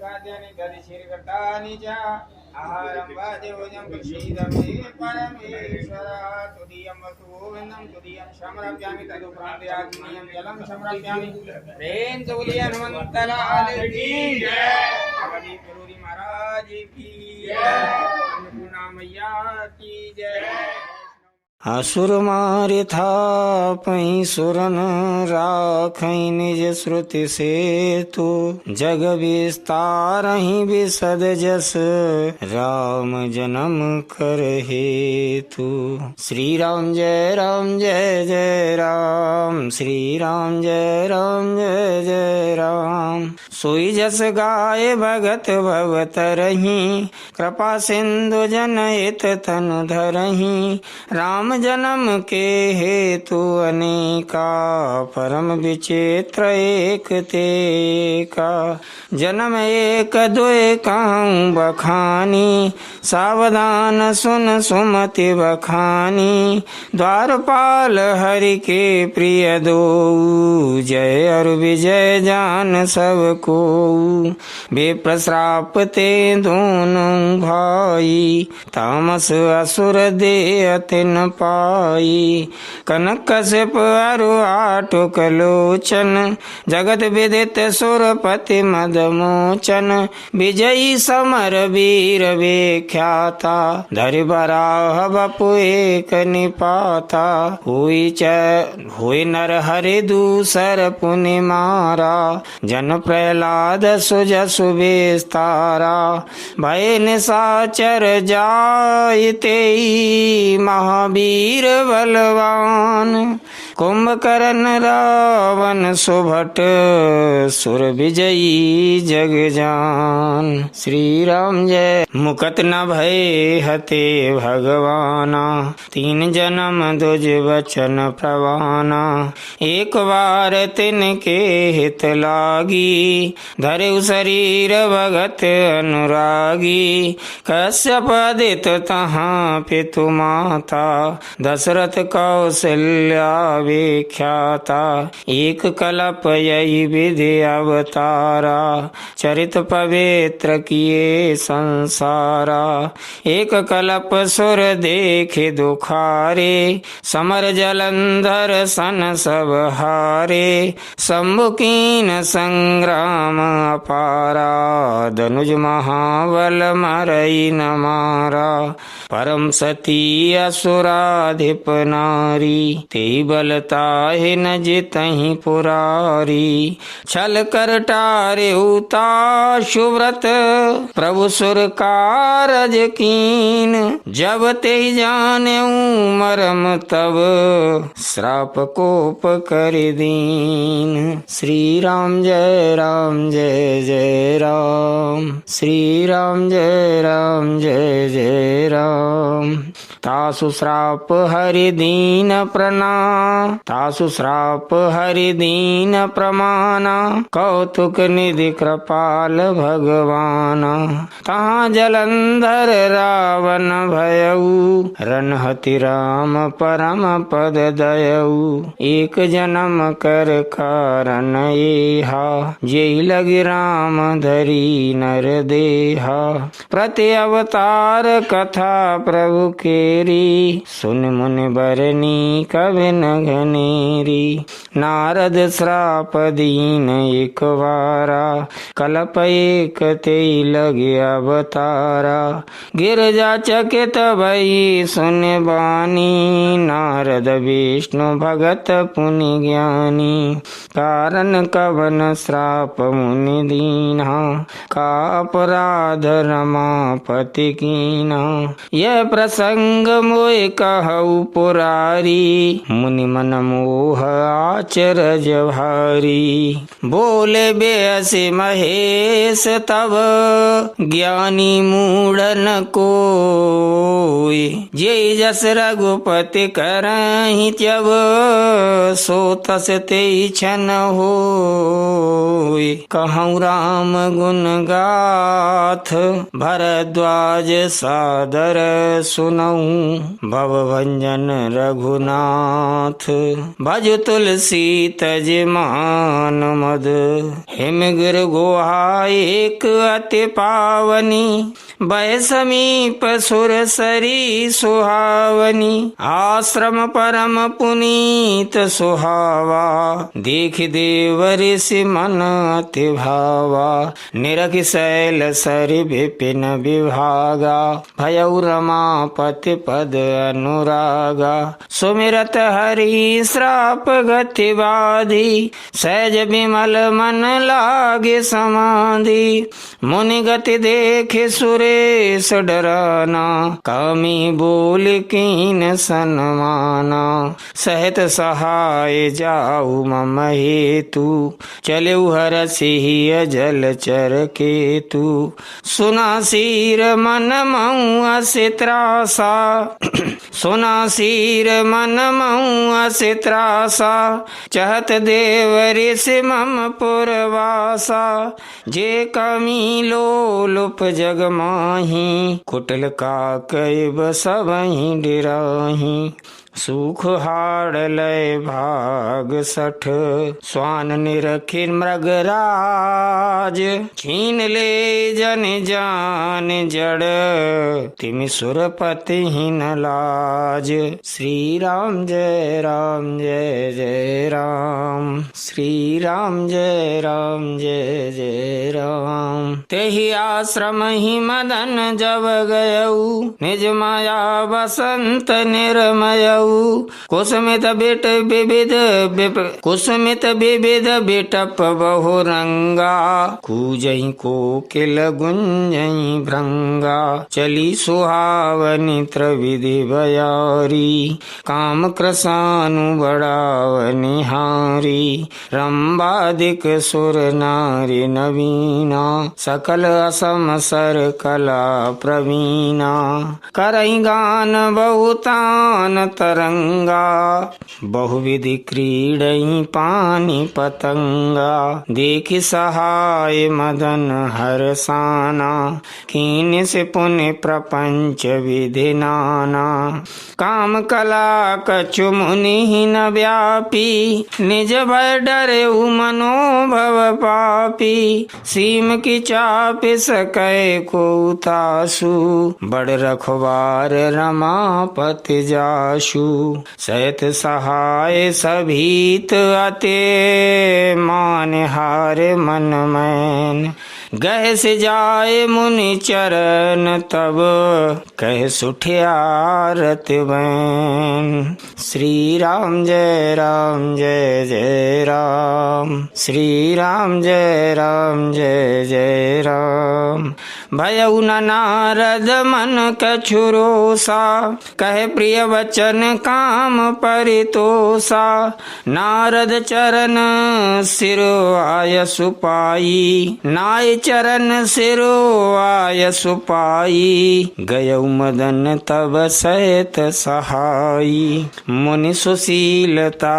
खाद्यानि तदिशिर्गतानि च आहारं वा देवोजं प्रसीदमे परमेश्वर तुदीयं वस्तु गोविन्दं तुदीयं समर्पयामि तदुपरान्ते आग्नेयं जलं समर्पयामि प्रेम से बोलिए हनुमंतलाल की जय भगवती गुरुजी महाराज की जय अन्नपूर्णा मैया की जय। असुर मारे थापई सुरन राखई निज श्रुति से तू जग विस्तारहि विसद जस राम जन्म कर हेतु। श्री राम जय जय राम श्री राम जय जय राम। सोई जस गाय भगत भवतरहि कृपा सिंधु जनहित तनु धरहि। राम जन्म के हेतु अनेका परम विचित्र एक ते का। जन्म एक दुए कहूँ बखानी सावधान सुन सुमति बखानी। द्वारपाल हरि के प्रिय दो जय और विजय जान सबको। बेप्रश्राप ते दोनों भाई तामस असुर दे अतिन पाई। कनक कश्यप अरु आटुक लोचन जगत विदित सुरपति मदमोचन। विजयी समर वीर विख्याता धरि बराह बपु एक निपाता। हुई नर हरि दूसर पुनि मारा जन प्रहलाद सुजसु विस्तारा। भय निशाचर जायते महावीर बलवान। कुंभकर्ण रावण सुभट सुर विजयी जग जान। श्री राम जय। मुकत न भय हते भगवाना तीन जन्म दुज वचन प्रवाना। एक बार तिनके हित लागी धरे शरीर भगत अनुरागी। कश्यप आदित तहाँ पितु माता दशरथ कौशल्या विख्याता। एक कलप यही विधि अवतारा चरित पवित्र किए संसारा। एक कलप सुर देखे दुखारे समर जलंधर सन सब हारे। शंभुकीन संग्राम अपारा धनुज महाबल मरई न मारा। परम सती असुराधिप नारी ते बलताहि न जितहि पुरारी। छल कर टारे उता सुव्रत प्रभु सुर कारज कीन। जब ते जाने मरम तब श्राप कोप कर दीन। श्री राम जय जय राम श्री राम जय जय राम। तासु श्राप हरि दीन प्रणाम तासु श्राप हरि दीन प्रमाना। कौतुक निधि कृपाल भगवाना तहाँ जलंधर रावण भयऊ। रणहति राम परम पद दयऊ। एक जन्म कर कारण एहा जेहि लगी राम धरी नर देहा। प्रति अवतार कथा प्रभु केरी सुन मुनि बरनी कवि न घनेरी। नारद श्राप दीन एक वारा कलप एक ते लगे अवतारा। गिरजा चकित भई सुन बानी नारद विष्णु भगत पुनि ज्ञानी। कारण कवन श्राप मुनि दीना का अपराध रमापति कीना। यह प्रसंग मोय कहु पुरारी मुनि मन मोह आचरज भारी। बोले बेअसि महेश तब ज्ञानी मूढ़न कोय। जे जस रघुपति करहि त्यब सो तस ते क्षण मन होय, कहूँ राम गुण गाथ। भरद्वाज सादर सुनऊँ, भव भंजन रघुनाथ। भज तुलसी तज मान मद, हिम गिर गुहा एक अति पावनी। भय समीप सुर सरी सुहावनी, आश्रम परम पुनीत सुहावा। देख देव ऋषि मन अति भावा, निरख शैल सरि विपिन विभागा। भयउ रमापति पद अनुरागा, सुमिरत हरि श्राप गति बाधी। सहज विमल मन लागे समाधि, मुनि गति देखे सुरेश डराना। कामी बोल कीन सन्माना, सहत सहाय जाऊ मम हेतु। चलऊ हरसिहि जलचर केतु, सुना सिर मन मऊ अस त्रासा। सुना सिर मन मऊ अस त्रासा, चहत देव ऋषि मम पुरवासा। जे कमी लोलुप जग माही, कुटिल काकैब सबहि डिराही। सुख हाड़ लय भाग सठ, स्वान निरखि मृगराज। छीन ले जन जान जड़, तिमि सुरपति हिन लाज। श्री राम जय राम जय जय राम, श्री राम जय राम जय जय राम। तेहि आश्रम ही मदन जब गयऊ, निज माया बसंत निर्मयऊ। कुसुमित बिट विविध कुसुमित विविध बिटप बहुरंगा। कूजई कोकिल गुंजई भृंगा, चली सुहावनी त्रिविधि बयारी। काम कृसानु बढ़ावनि हारी, रंबादिक सुर नारी नवीना। सकल असम सर कला प्रवीणा, करई गान बहुतान तरंगा। बहुविधि क्रीडई पानी पतंगा, देखि सहाय मदन हरसाना। कीन से पुण्य प्रपंच विधि नाना, काम कला कछु मुनि न व्यापी। निज भय डरे मनोभव पापी, सीम की चाप सकै को तासु। बड़ रखवार रमापति जाशु, सहित सहाय सभीत अते। मान हारे मन मैन, गह से जाए मुनि चरण तब। कह सुठियारत बैन, श्री राम जय जय राम, श्री राम जय जय राम। भयउ न नारद मन कछु रोसा, कहे प्रिय वचन काम परितोषा। नारद चरण सिरो आय सुपाई, नाय चरण सिरो आय सुपाई। गयउ मदन तब सहित सहाई, मुनि सुशीलता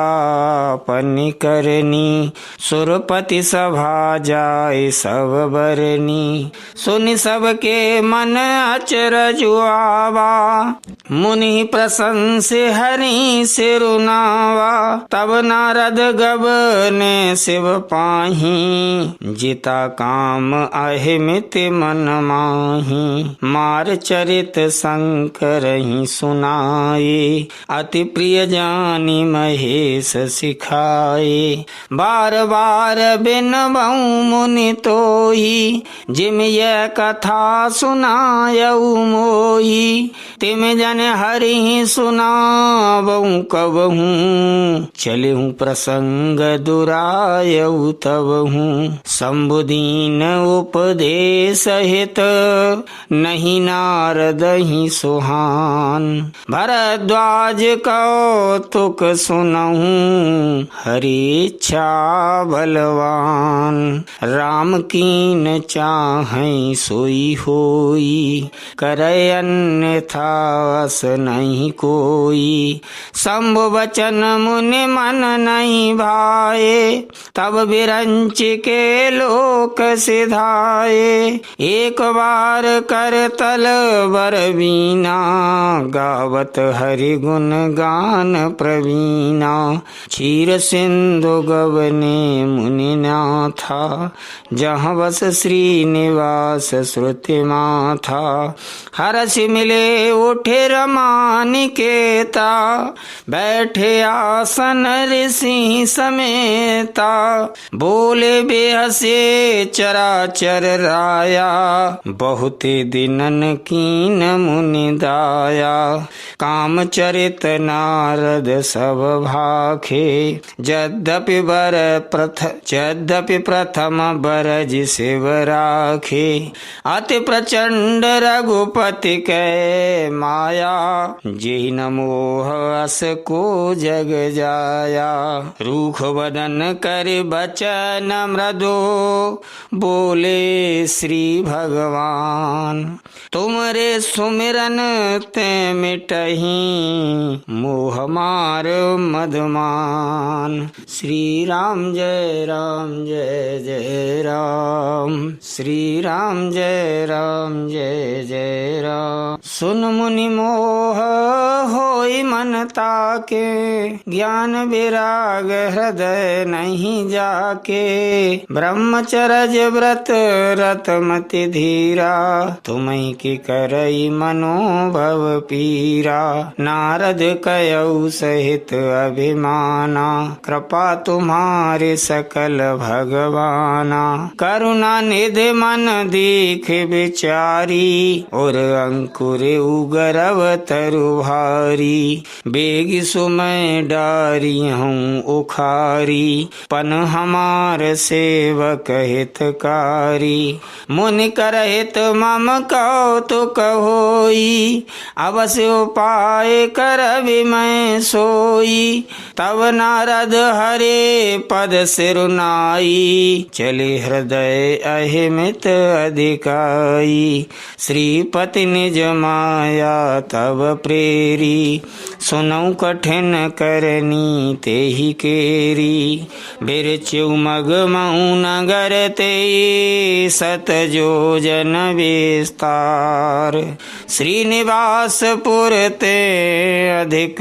पनि करनी। सुरपति सभा जाय सब बरनी, सुनि सबके मन अचरज आवा। मुनि प्रशंसे हरि सिरुनावा, तब नारद गबने शिव पाही। जिता काम अहिमित मन माही, मार चरित शंकर ही सुनाए। अति प्रिय जानी महेश सिखाए, बार बार बिनबऊ मुनि तोही। जिम यह कथा सुनायऊ मोही, तिम जन हरि सुनावऊ कबहूँ। चलहूँ प्रसंग दुरायऊ तबहूँ, शंभुदीन उपदेश हित। नहीं नारद ही सुहान, भरद्वाज कौतुक सुनहूँ। हरि इच्छा बलवान, राम कीन चाहै सोई होई। करे अन्यथा दास नहीं कोई। शंभु बचन मुनि मन नहीं भाए, तब विरंच के लोक सिधाए। एक बार कर तल बर बीना, गावत हरि गुण गान प्रवीणा। क्षीर सिंधु गवने मुनि नाथा, जहाँ बस श्रीनिवास श्रुति माथा। हरष मिले उठे रमा निकेता, बैठे आसन ऋषि समेता। बोले बेहसे चराचर राया, बहुत दिनन कीन मुनि दाया। काम चरित नारद सब भाखे, यद्यपि प्रथम बरज शिव राखे। अति प्रचंड रघुपति कै माया, जेहि न मोह अस को जग जाया। रूख वदन कर बचन मृदु, बोले श्री भगवान। तुमरे सुमिरन ते मिटहि, मोह मार मदमान। श्री राम जय जय राम, श्री राम जय जय राम। सुन मुनि मोह होई मन ताके, ज्ञान विराग हृदय नहीं जाके। ब्रह्मचर्य व्रत रतमति धीरा, तुम्हीं की करई मनोभव पीरा। नारद कयऊ सहित अभिमाना, कृपा तुम्हारे सकल भगवाना। करुणा निधि मन दीख विचारी, और अंकुर उगरव तरु भारी। बेग सुमय डारी हूँ उखारी, पन हमार सेवक हितकारी। मुनि करहित मम कौतुक होई, अवश्य उपाय करबि मैं सोई। तब नारद हरे पद सिरुनाई, चले हृदय अहिमित अधिकाई। श्रीपति निज माया तब प्रेरी, सुनऊ कठिन करनी तेहि केरी। बिरचु मग मऊ नगर ते, सत जोजन विस्तार। श्रीनिवासपुर ते अधिक,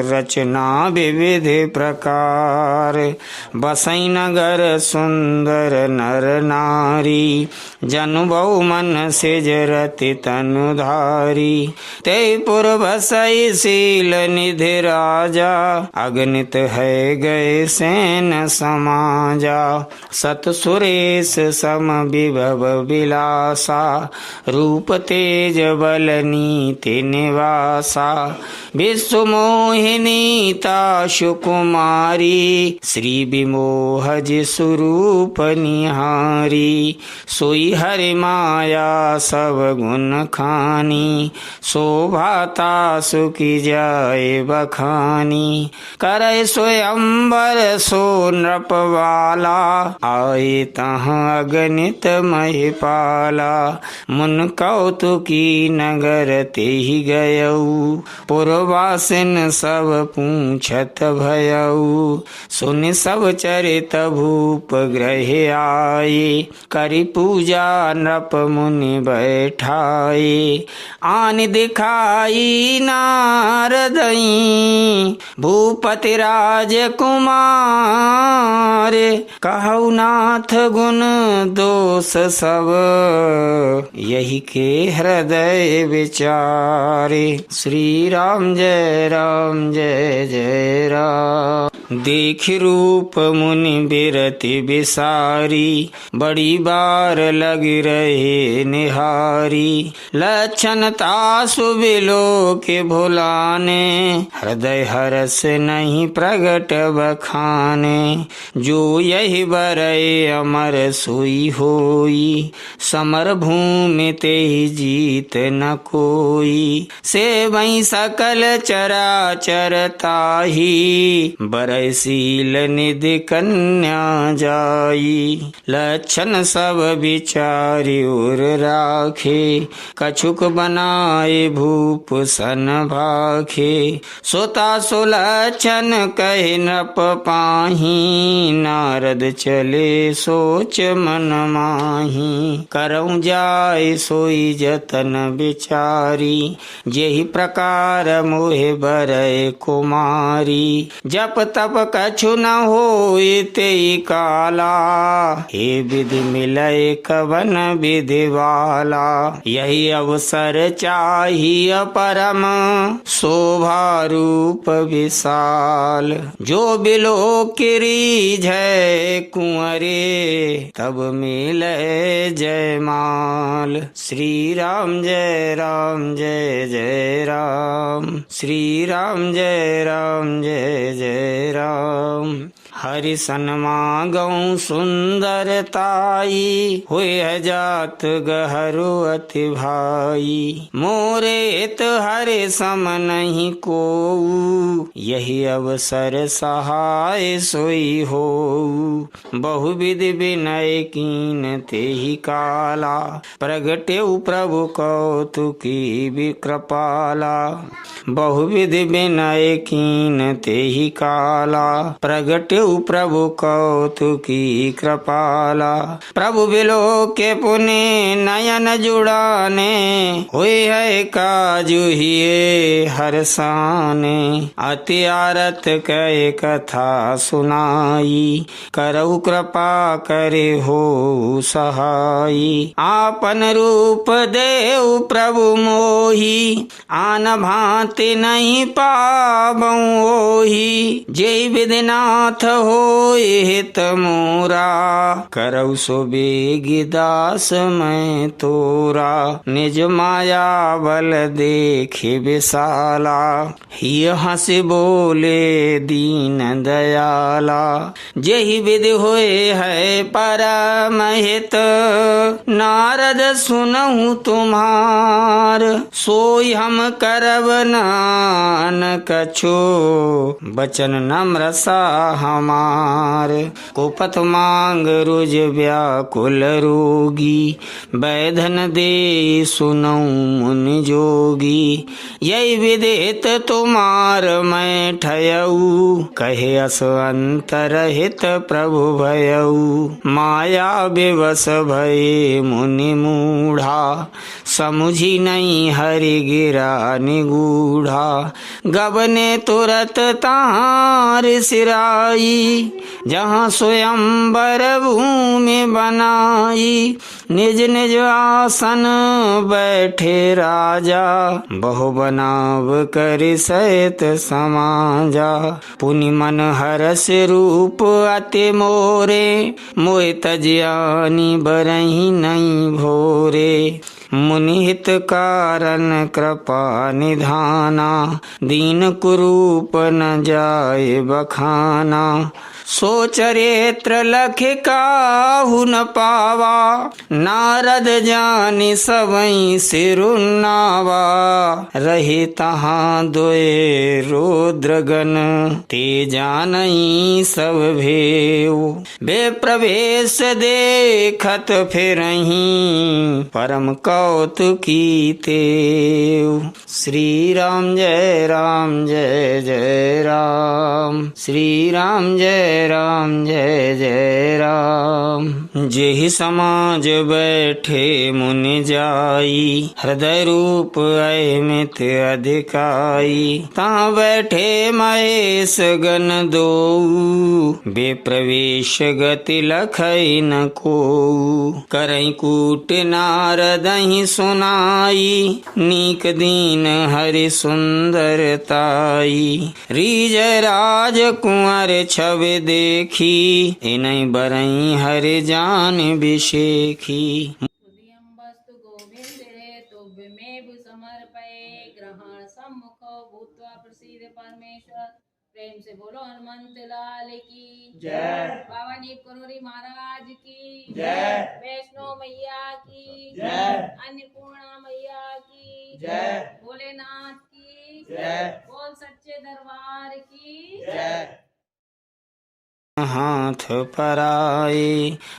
रचना विविध प्रकार। बसई नगर सुंदर नर नारी, जनु बहु मन सिजरति तनुधारी। ते पुर बसई शील निधि राजा, अगणित है गए सेन समाजा। सत सुरेश सम विभव विलासा, रूप तेज बल नीति निवासा। विश्व मोहिनी ता सुकुमारी, श्री विमोहज स्वरूप निहारी। सोई हरि माया सब गुण खानी, शोभाता सुखी जाए बखानी। करे स्वयंवर सो नृपवाला, आए तहाँ अगणित महिपाला। मुन कौतुकी नगर तेहि गयऊ, पुरवासिन सब पूछत भयऊ। सुनि सब चरित भूप ग्रह आए, करि पूजा नृप मुनि बैठाए। आन दिखाई नारदई, भूपति राजकुमार। कहु नाथ गुण दोष सब, यही के हृदय विचारे। श्री राम जय जय राम। देख रूप मुनि बिरति बिसारी, बड़ी बार लग रहे निहारी। लक्षण तासु बिलो के भुलाने, हृदय हरस नहीं प्रगट बखाने। जो यही बरय अमर सोई होई, समर भूमि तेहि जीत न कोई। से वही सकल चराचर ताही, बरय जयशील निधि कन्या जाई। लक्षण सब विचारि उर राखे, कछुक बनाए भूप सन भाखे। सोता सो लक्षण कहे नृप पाही, नारद चले सोच मन माही। करऊं जाय सोई जतन विचारी, जेहि प्रकार मोहे बरय कुमारी। जप तप कछु न होय तेई काला, हे विधि मिलय कवन विधि वाला। यही अवसर चाहिए परम, शोभा रूप विशाल। जो बिलो किरीझै कुंवरे, तब मिले जयमाल। श्री राम जय राम जय जय राम, श्री राम जय राम जय जय राम। हरि सन्मागऊं सुंदरताई, हुए जात गहरु अति भाई। मोरे हित हरि सम नहीं कोऊ, यही अवसर सहाय सोई होऊ। बहुविधि विनय कीन तेहि काला, प्रगटेउ प्रभु कौतुकी विकृपाला। बहुविधि विनय कीन तेहि काला, प्रगटेउ प्रभु कौतुकी कृपाला। प्रभु बिलो के पुने नयन जुड़ाने, हुए है काजु हिये हरसाने। अति आरत कहे कथा सुनाई, करऊ कृपा करे हो सहाई। आपन रूप देव प्रभु मोही, आन भांति नहीं पाबऊं ओही। जय विधिनाथ होय हित मोरा, करऊ सो बेगी दास मैं तोरा। निज माया बल देखे विशाला, हिय हंसी बोले दीन दयाला। जेहि विधि होए है परम हित, नारद सुनहु तुम्हार। सोई हम करब नान कछो, बचन नम्र सा हमार। कुपथ मांग रुज व्याकुल रोगी, बैधन दे सुनऊ मुनि जोगी। यही विदित तुम्हार मैं ठयऊ, कहे अस अंतर हित प्रभु भयऊ। माया विवश भये मुनि मूढ़ा, समुझी नहीं हरि गिरा निगूढ़ा। गबने तुरत तार सिराई, जहाँ स्वयंवर भूमि बनाई। निज निज आसन बैठे राजा, बहु बनाव कर सहित समाजा। पुनि मन हरस रूप अति मोरे, मोहि तजियानी बरही नहीं भोरे। मुनि हित कारण कृपा निधाना, दीन कुरूप न जाय बखाना। सो चरित्र लख काहु न पावा, नारद जानि सबई सिरुनावा। रहे तहाँ दोए रुद्रगण, ते जानई सब भेव। बे प्रवेश देखत फिरहीं, परम कौतुकी तेव। श्री राम जय जय राम, श्री राम जय जय राम। जेहि समाज बैठे मुनि जाई, हृदय रूप अमित अधिकाई। तहाँ बैठे महेश गण दोऊ, बे प्रवेश गति लखई न कोऊ। करई कूट नारदहि सुनाई, नीक दीन हरि सुंदरताई। रीज राज कुंवर छवि देखी, इनहि बरई हरि जान बिशेखी। वस्तु गोविंद रे तुभ्यमेव समर्पये, ग्रहण सम्मुख भूत्वा प्रसीद परमेश्वर। प्रेम से बोलो हनुमंत लाल की जय। बाबा नीप करोरी महाराज की जय। वैष्णो मैया की जय। अन्नपूर्णा मैया की जय। भोलेनाथ की जय। बोल सच्चे दरबार की जय। हाथ पराए,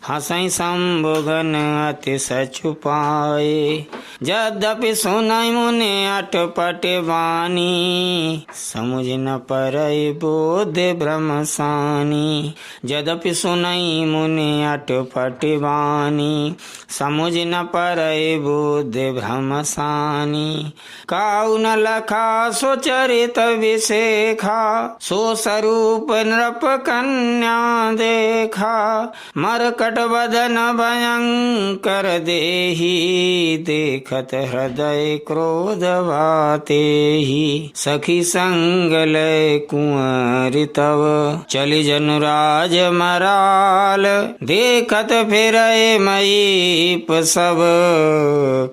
हंसई शंभुघन अति सचुपाए। यद्यपि सुनई मुनि अटपट वाणी, समुझ न परई बोध ब्रह्म सानी। यद्यपि सुनई मुनि अटपट वाणी, समुझ न परई बोध ब्रह्म सानी। काऊ न लखा सो चरित विशेखा, सो स्वरूप नृप कन्या देखा। मरकट बदन भयंकर देही, देखत हृदय क्रोध वातेहि। सखी संग लय कुंवर तव, चली जनुराज मराल। देखत फिरय मयीप सब,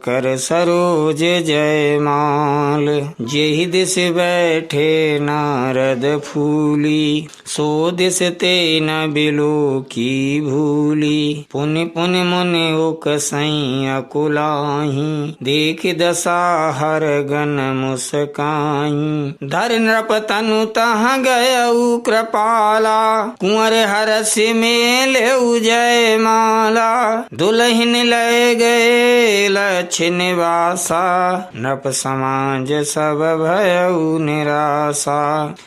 कर सरोज जयमाल। जेहि दिस बैठे नारद फूली, सो दिस ते न बिलो की भूली। पुनि पुनि मुनि उकसई अकुलाही, देख दशा हर गन मुस्काई। धर नृप तनु तहाँ गयऊ कृपाला, कुंवर हरस मेलेऊ जयमाला। दुल्हन लय गए लक्ष्य निवासा, नृप समाज सब भयऊ निराशा।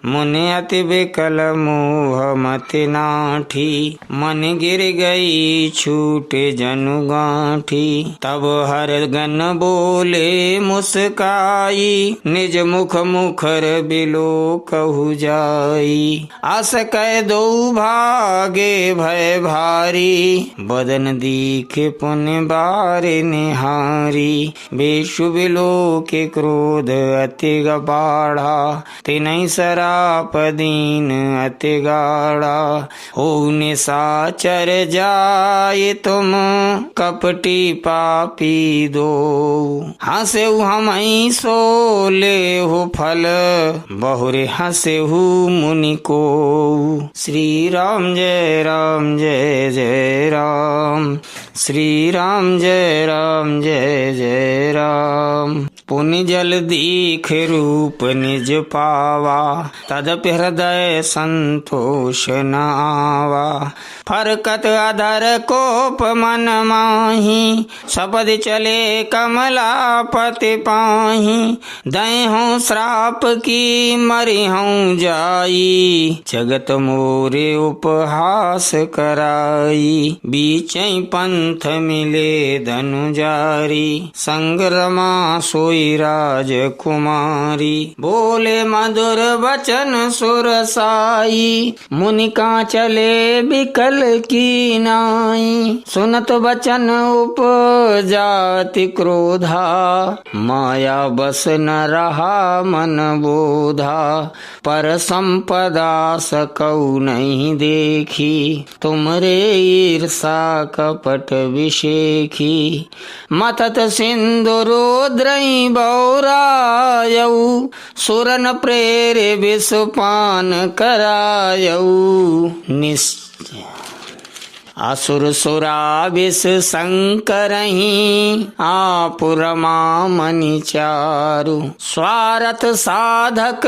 मुनि अति विकल मोह मति नाठी, मन गिर गई छूटे जनु गांठी। तब हर गन बोले मुस्काई, निज मुख मुखर बिलो कहु जाई। आस कै दो भागे भय भारी, बदन दीखे पुनि बारे निहारी। बेशु बिलो के क्रोध अति गबाढ़ा, तिनहि सराप दीन अति गाढ़ा। हो निशाचर जाय तुम कपटी पापी दो, हंसेहु हमई सो लेहु फल, बहुरे हंसेहु मुनि को। श्री राम जय राम जय जय राम, श्री राम जय राम जय जय राम। पुनि जल दीख रूप निज पावा, तदपि हृदय संतोष न आवा। फरकत अधर कोप मन माही, सपदि चले कमलापति पाही। दयहूँ श्राप की मरिहूँ जाई, जगत मोरे उपहास कराई। बीचै पंथ मिले धनुजारी, संग्रमा सोई राजकुमारी। बोले मधुर वचन सुरसाई, मुनि का चले बिकल की नाई। सुनत वचन उपजाति क्रोधा, माया बस न रहा मन बोधा। पर संपदा सकौ नहीं देखी, तुमरे ईर्षा कपट विशेखी। मतत सिंधु रुद्रई बौरायऊ, सुरन प्रेरे विषपान करायऊ। असुर सुराविष संकरहीं, आपुरमा मनि चारु। स्वार्थ साधक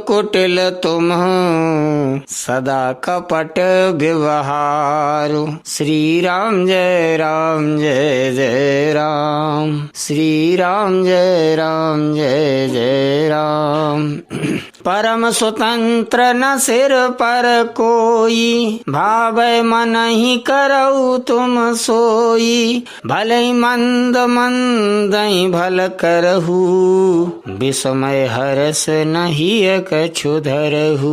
कुटिल तुम, सदा कपट व्यवहारु। श्री राम जय राम जय जय राम, श्री राम जय राम जय जय राम। परम स्वतंत्र न सिर पर कोई, भावै मन ही करऊ तुम सोई। भले मंद मंदई भल करहु, विस्मय हरस नहीं कछु धरहु।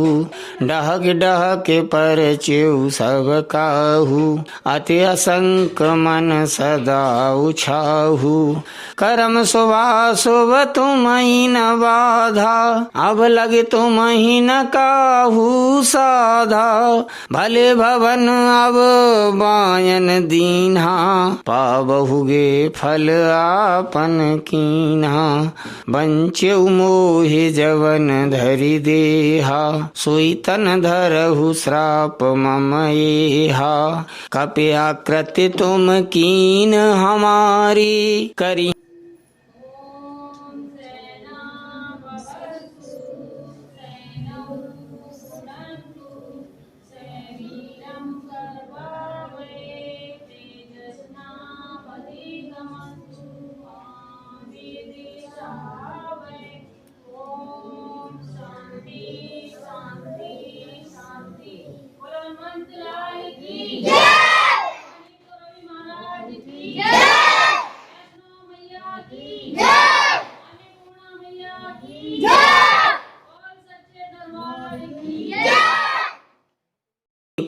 डहक डहक पर च्यू सब काहू, अति असंक मन सदा उछाहू। करम शुभाशुभ तुमहि न बाधा, अब लगे तुमहि न काहू साधा। भले भवन अब बायन दीन्हा, पाबहुगे फल आपन कीन्हा। बंचेउ मोहि जवन धरि देहा, सोई तन धरहु श्राप मम एहा। कपि आकृति तुम कीन हमारी, करी सेना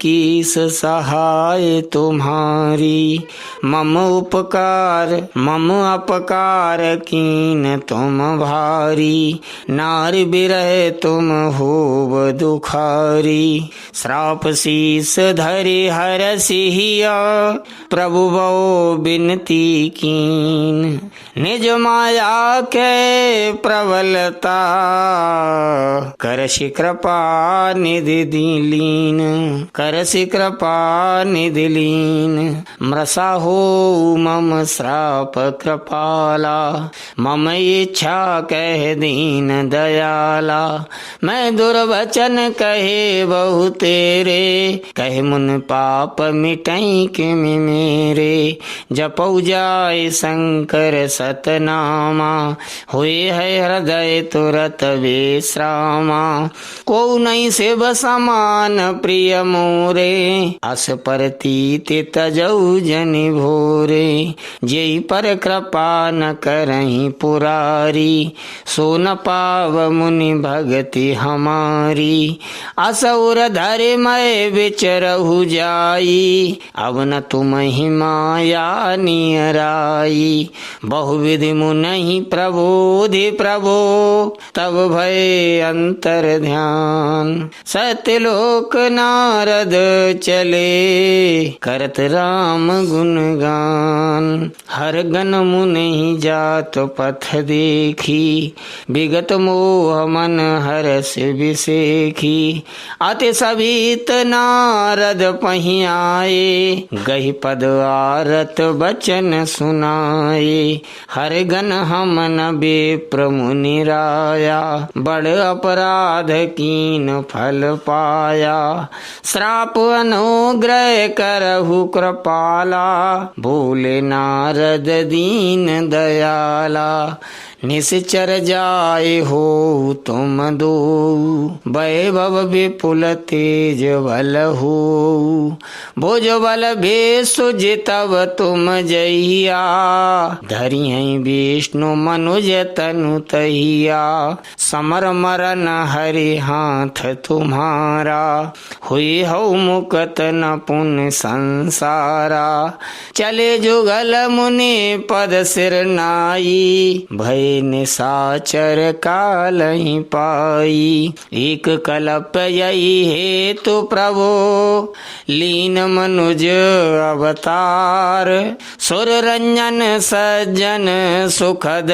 कीस सहाय तुम्हारी। मम अपकार कीन तुम भारी। नार बिरह तुम होव दुखारी। श्राप शीस धरि हर सिहिया प्रभु बो बिनती कीन। निज माया के प्रबलता करसि कृपा निधि दीलीन। करसि कृपा निधि लीन। मृषा हो मम श्राप कृपाला। मम इच्छा कह दीन दयाला। मैं दुर्वचन कहे बहु तेरे। कहे मुन पाप मिटई किम मेरे। जपौ जाय शंकर सतनामा। हुए है हृदय तुरत विश्रामा। को नहीं शिव समान प्रिय मोरे। अस परतीत तजौ जनि भोरे। जेहि पर कृपा न करहि पुरारी। सो न पाव मुनि भगति हमारी। असुर धरि मैं विचरहु जाई। अब न तुम ही माया नियराई। बहुविधि मुनहि प्रबोधि प्रभो। तब भय अंतर ध्यान। सत्यलोक नारद चले। करत राम गुणगान। हर गण मुनि जात पथ देखी। विगत मोह मन हरस विसेखी। अति सभीत नारद पहि आए। गहि पद आरत बचन सुनाए। हर गण हम न विप्र मुनि राया। बड़ अपराध कीन फल पाया। श्राप अनुग्रह करहु कृपाला। बोले नारद दीन दयाला। निश्चर जाय हो तुम दो। वैभव विपुल तेज बल हो। भुज बल भेषु जितव तुम जहिया। धरियहि विष्णु मनुज तनु तहिया। समर मरन हरि हाथ तुम्हारा। हुई हौ मुकत न पुण्य संसारा। चले जुगल मुनि पद सिर नाई। भय निशाचर कालहि पाई। एक कल्प यही हेतु प्रभो। लीन मनुज अवतार। सुर रंजन सज्जन सुखद।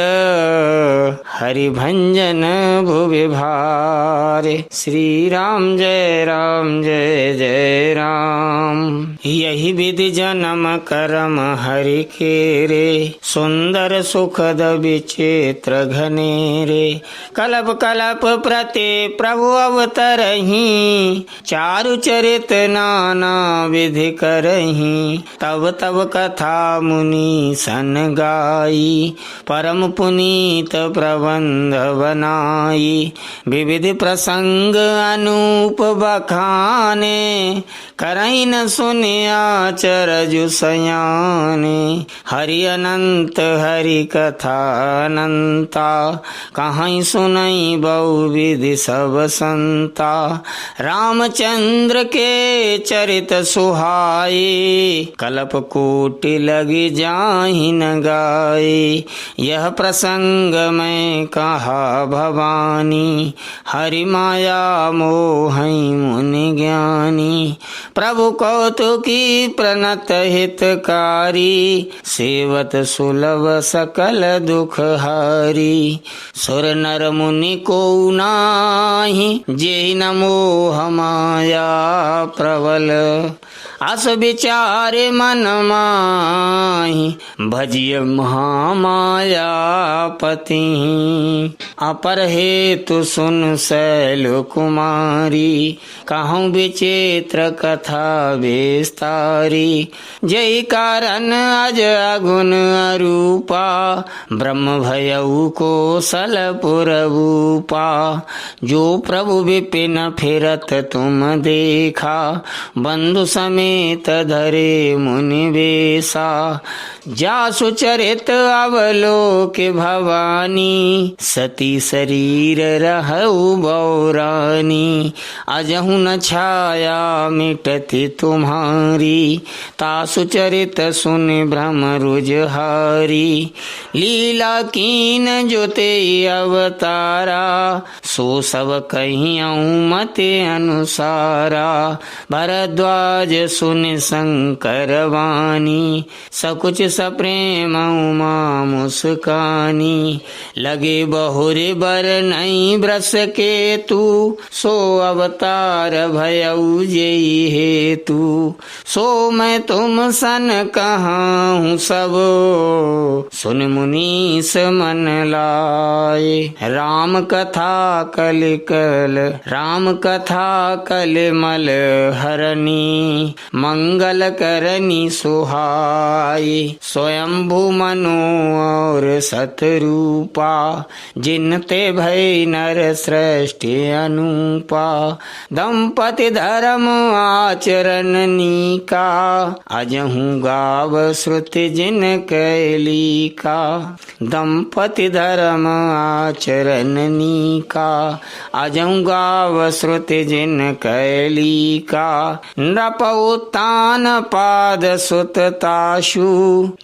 हरि भंजन भुवि भार। श्री राम जय जय राम। यही विधि जन्म करम हरि केरे। सुंदर सुखद विचित्र घनेरे। कल्प कल्प प्रति प्रभु अवतरहि। चारु चरित नाना विधि करहि। तब तब कथा मुनि सन गाई। परम पुनीत प्रबंध बनाई। विविध प्रसंग अनूप बखाने। करहि न सुनिया चरजु सयाने। हरि अनंत हरि कथा अनंता। कहीं सुनई बहुविधि सब संता। रामचंद्र के चरित सुहाए। कल्प कोटि लगी जाहि न गाए। यह प्रसंग मैं कहा भवानी। हरि माया मोहि मुनि ज्ञानी। प्रभु कौतुकी प्रणत हितकारी। सेवत सुलभ सकल दुख हारी। सुर नर मुनि को नाही। जेहि न मोह माया प्रबल। अस विचारे मन माहि। भजिय महामाया पति। अपर हेतु सुन शैल कुमारी। कहूँ विचित्र कथा विस्तारी। जय कारण अज अगुन अरूपा। ब्रह्म भयउ कौशलपुर भूपा। जो प्रभु विपिन फिरत तुम देखा। बंधु समेत धरे मुनि वेशा। जासु चरित अवलोक भवानी, सती शरीर रहु बौरानी। अजहु न छाया मिटति तुम्हारी, तासु चरित सुन भ्रम रुजहारी। लीला कीन जोते अवतारा, सो सब कहियऊँ मते अनुसारा। भरद्वाज सुन शंकर वाणी, सकुच सप्रेम उमा मुस्कानी। लगे बहुरे बर नहीं ब्रस के तू, सो अवतार भयऊ जेहि हेतु। सो मैं तुम सन कहाहूँ सब, सुन मुनीस मन लाए। राम कथा कल मल हरनी, मंगल करनी सुहाई। स्वयंभू मनु और सतरूपा, जिनते भय नर सृष्टि अनुपा। दंपति धर्म आचरण नीका, अजहूँ गाव श्रुति जिन कैली का। दंपति धर्म आचरण नीका, अजहूँ गाव श्रुति जिन कैली का। नृप उत्तान पाद सुत ताशु,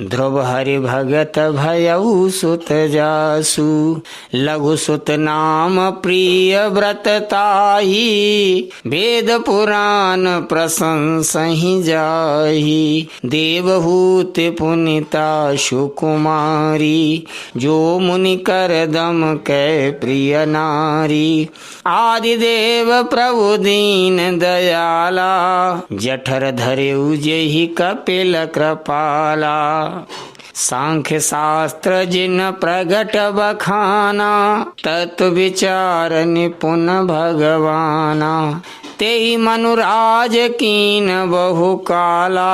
ध्रुव हरि भगत भयऊ सुत जासु। लघु सुत नाम प्रिय व्रत ताही, वेद पुराण प्रशंसहि जाही। देवहूत पुनिता सुकुमारी, जो मुनि कर दम कै प्रिय नारी। आदिदेव प्रभु दीन दयाला, जठर धरेउ जेहि कपिल कृपाला। सांख्य शास्त्र जिन प्रगट बखाना, तत्व विचार निपुण भगवाना। तेहि मनुराज कीन बहु काला,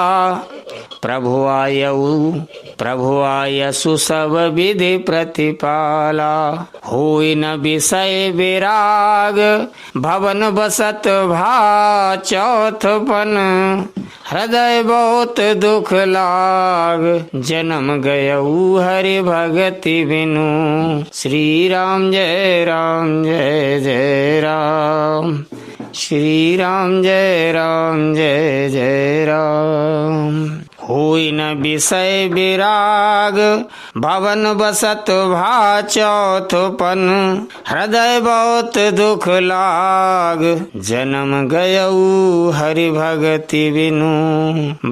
प्रभु आयसु सब विधि प्रतिपाला। होई न विषय विराग, भवन बसत भा चौथपन। हृदय बहुत दुख लाग, जन्म गयऊ हरि भगति बिनु। श्री राम जय राम जय जय राम, श्री राम जय राम जय जय राम। होई न विषय विराग, भवन बसत भा चौथपन। हृदय बहुत दुख लाग, जन्म गयऊ हरि भगति बिनु।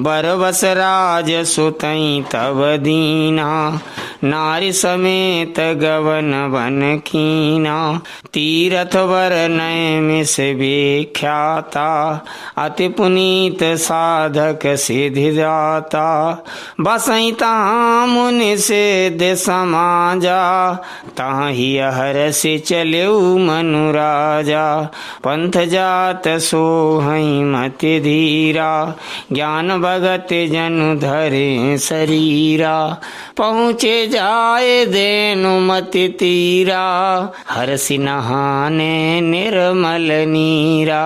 बरबस राज सुतई तब दीना, नारी समेत गवन बन कीना। तीरथ वर नय मिस विख्याता, अति पुनीत साधक सिद्धि दाता। बसई तहाँ मुनि सिद्ध समाजा, तहाँ ही हरसि चलेउ मनु राजा। पंथ जात सोहई मति धीरा, ज्ञान भगत जनु धरे शरीरा। पहुँचे जाए देनु मति तीरा, हरसि नहाने निर्मल नीरा।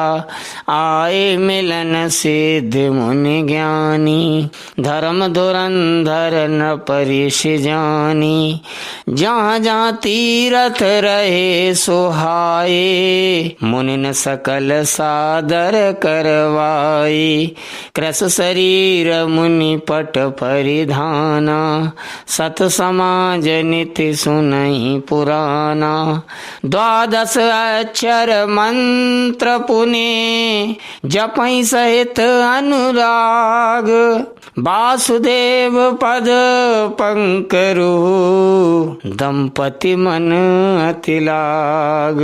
आए मिलन सिद्ध मुनि ज्ञानी, धर्म धुरंधर न परिश जानी। जहाँ जहाँ तीरथ रहे सोहाए, मुनि न सकल सादर करवाए। कृस शरीर मुनि पट परिधाना, सत समाज निति सुनई पुराना। द्वादश अक्षर मंत्र पुने, जपई सहित अनुराग। वासुदेव पद पंकरु, दंपति मन अति लाग।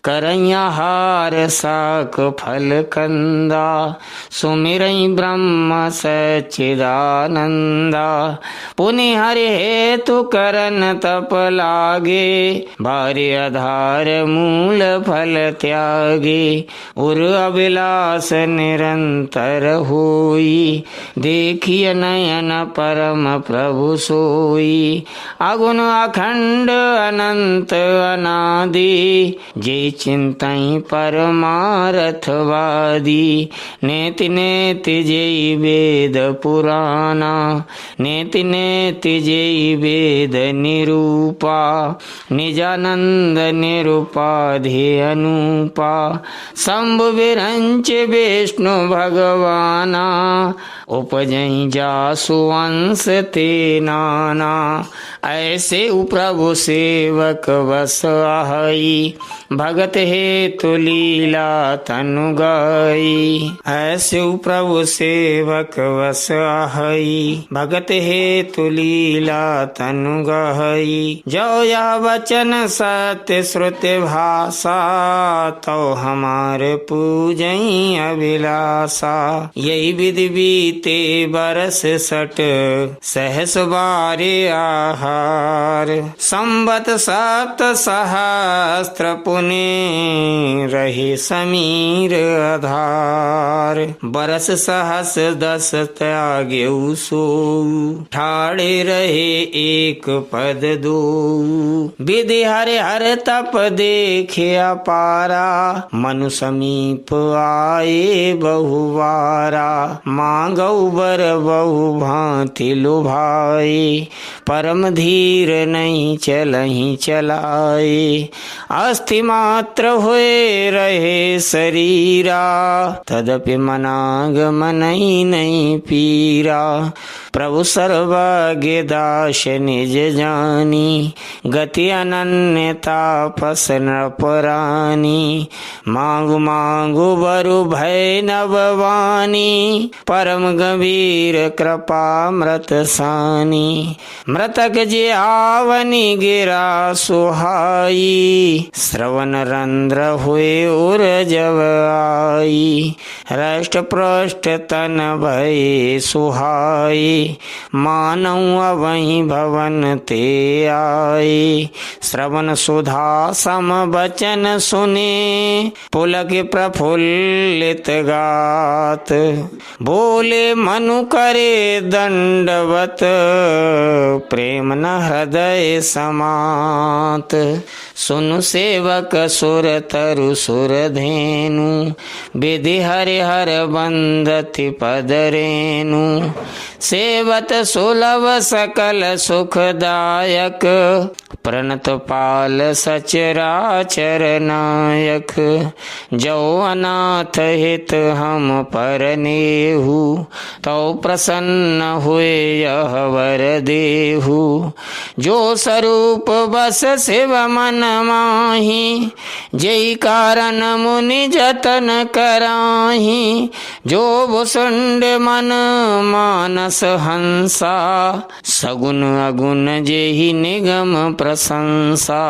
करैया हार साक फल कंदा, सुमिरई ब्रह्म सच्चिदानंदा। पुनि हरि हेतु करन तप लागे, बारे आधार मूल फल त्यागे। उर अभिलाष निरंतर होई, देखिय नयन परम प्रभु सोई। अगुण अखंड अनंत अनादि, जे चिंतई परमारथवादी। नेति नेति जेई वेद पुराना, नेति नेति जेई वेद निरूपा। निजानंद निरुपाधि अनुपा, शंभु विरंच विष्णु भगवाना। उपजई जासु अंश ते नाना, ऐसे प्रभु सेवक बस आहई। भगत हेतु लीला तनु गाई, ऐसे प्रभु सेवक बस आहई। भगत हेतु लीला तनु गाई। जो यह वचन सत्य श्रुति भाषा, तो हमारे पूजई अभिलाषा। यही विधि बीते बरस सट, सहस बारे आहार। संवत सप्त सहस्त्र पुण्य, रहे समीर आधार। बरस सहस 10 त्याग्यु सो, ठाड़े रहे एक पद दो। विधि हरे हर तप देखे अपारा, मनु समीप आए बहुवारा। मांगौ बर बहु भांति लुभाए, परम धीर नहीं चलहि चलाए। अस्थि मात्र हुए रहे शरीरा, तदपि मनाग मनहि नहीं पीरा। प्रभु सर्वज्ञ दास निज जानी, गति अनन्यता पस नृपरानी। मांगु मांगु बरु भय नववानी, परम गंभीर कृपामृत सानी। मृतक जे आवनी गिरा सुहाई, श्रवण रंध्र हुए उर जब आई। रष्ट पृष्ठ तन भय सुहाई, मानव वही भवन ते आए। श्रवण सुधा सम बचन सुने, पुलक प्रफुल्लित गात। बोले मनु करे दंडवत, प्रेम न हृदय समात। सुनु सेवक सुर तरु सुर धेनु, विधि हरि हर बंदति पद रेनु। सेवत सुलभ सकल सुखदायक, प्रणत पाल सचराचर नायक। जो अनाथ हित हम परनेहु, तो प्रसन्न हुए यह वर देहु। जो स्वरूप बस शिव मन माही, जय कारण मुनि जतन कराही। जो भुसुंड मन मानस हंसा, सगुन अगुण जेहि निगम प्रशंसा।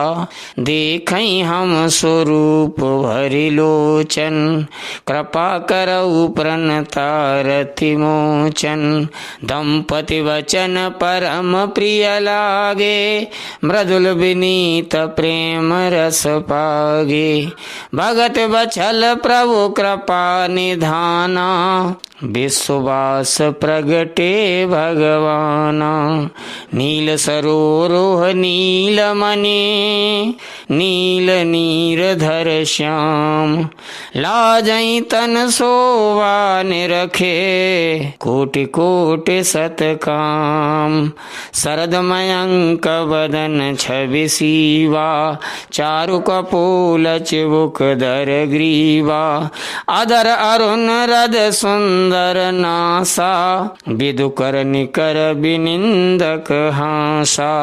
देखई हम स्वरूप भरि लोचन, कृपा करऊ प्रणतारति मोचन। दंपति वचन परम प्रिय लागे, मृदुल विनीत प्रेम रस पागे। भगत बचल प्रभु कृपा निधाना, विश्वास प्रगटे भगवाना। नील सरोरोह नील मणि, नील नीरधर श्याम। लाजई तन शोभा निरखे, कोटि कोटि सतकाम। शरद मयंक वदन छवि सीवा, चारु कपोल चिबुक दर ग्रीवा। अधर अरुण रद सुंदर नासा, विदु कर निकर बिनिंदक हासा।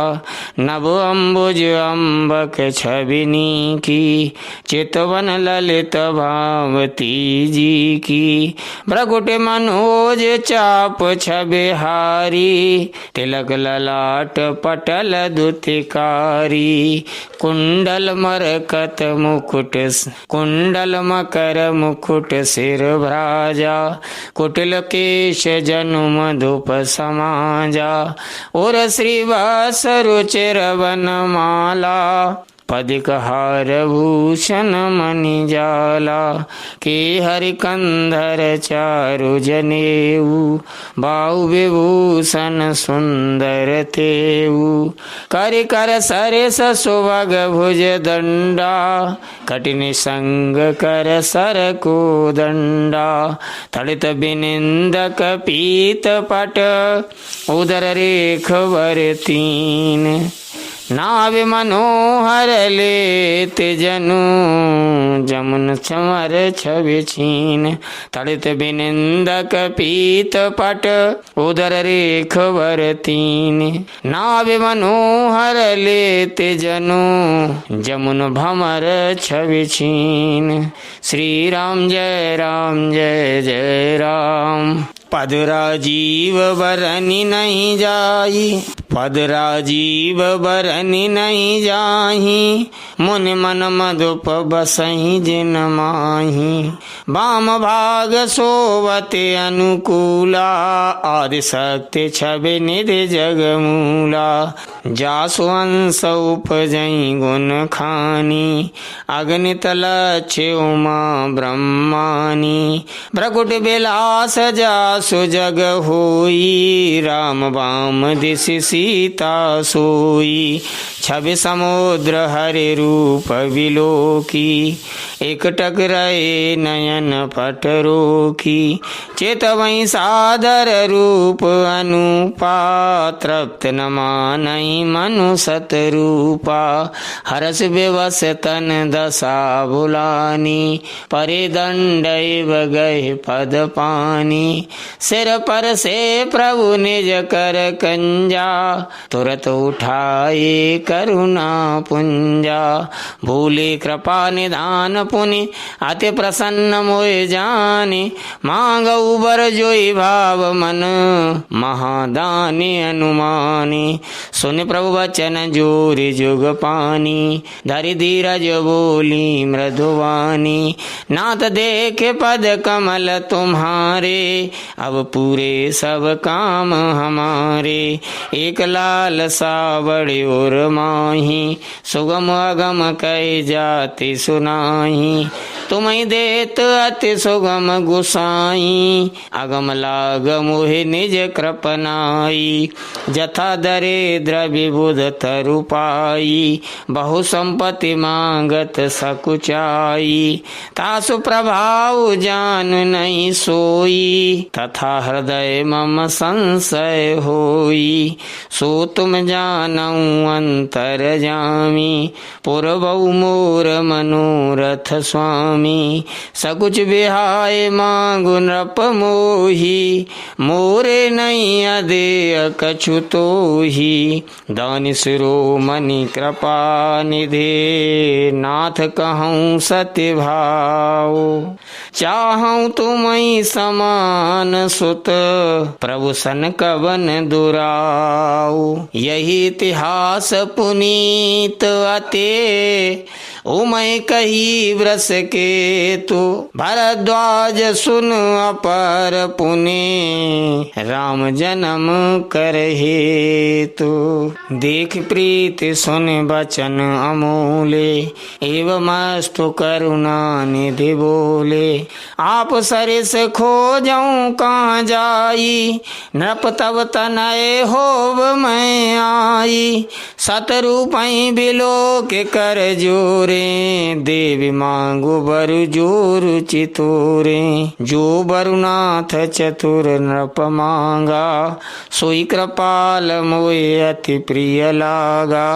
नभ अम्बुज अम्बक छबिनी की, चितवन ललित भावती जी की। भ्रकुट मनोज चाप छबिहारी, तिलक ललाट पटल दुतिकारी। कुंडल मरकत मुकुट, कुंडल मकर मुकुट सिर भ्राजा। कुटिल केश जनुम धूप समाजा और श्रीवास रुचिर वनमाला पदिक हार भूषण मणि जाला के हरि कंधर चारु जनेऊ बाहु विभूषण सुंदर तेऊ कर कर सरेस सुभग भुज दंडा कठिन संग कर सर को दंडा तड़ित बिनिंदक पीत पट उदर रेख वर तीन नाव मनोहर लेत जनु जमुन चमर छवि छीन तड़ित बिनिंदक पीत पट उदर रेख वर तीन नाव मनोहर लेत जनु जमुन भमर छवि छीन। श्री राम जय जय राम। पद राजीव बरनि नहीं जाई पद राजीव बरनि नहीं जाही मुनि मन मधुप बसहि जिन माही वाम भाग सोवते अनुकूला आदि शक्ति छवि निधि जगमूला जासु अंश उपजई गुण खानी अगणित लक्ष्य उमा ब्रह्मानी भ्रकुट विलास जासु जग होई राम वाम दिश सीता सोई छवि समुद्र हरि रूप विलोकी एक टकराए नयन पट रोकी चेत वही सादर रूप अनुपा तृप्त न मानई मनु सत रूपा हरस विवश तन दशा बुलानी परे दंड गए पद पानी सिर पर से प्रभु निज कर कंजा तुरत उठाए करुणा पुंजा भूले कृपा निधान पुनि अति प्रसन्न मोय जाने मांग उबर जोई भाव मन महादानी अनुमानी सुन प्रभु वचन जोरी जुग पानी धरि धीरज बोली मृदुवानी नाथ देखे पद कमल तुम्हारे अब पूरे सब काम हमारे एक लाल सावड़े और माही सुगम अगम कह जाति सुनाही तुम्हें देत अति सुगम गुसाई अगम लाग मोहि निज कृपनाई जथा दरिद्र विबुध तरुपाई बहु संपत्ति मांगत सकुचाई तासु प्रभाव जान नहीं सोई तथा हृदय मम संशय होई सो तुम जानऊ अंतर जामी पूर्वऊ मोर मनोरथ स्वामी सकुच बिहाय मांगु नृप मोही मोरे नहीं अदेय कछु तोही दानि शिरोमणि कृपा निधे नाथ कहूँ सत्य भाव चाहूँ तुम्हें समान सुत प्रभु सन कवन दुराऊ यही इतिहास पुनीत अते उमय कही व्रस के तो भरद्वाज सुन अपर पुने राम जन्म करहे तो देख प्रीति सुन बचन अमूले एवं मस्तु करुणा निधि बोले आप सरिस खोजऊं कहाँ जाई नृप तब तनय होव मैं आई सतरूपई बिलो के कर जोरे देवी मांगो बरु जोर चितोरे जो बरुनाथ चतुर नृप मांगा सोई कृपाल मोय अति प्रिय लागा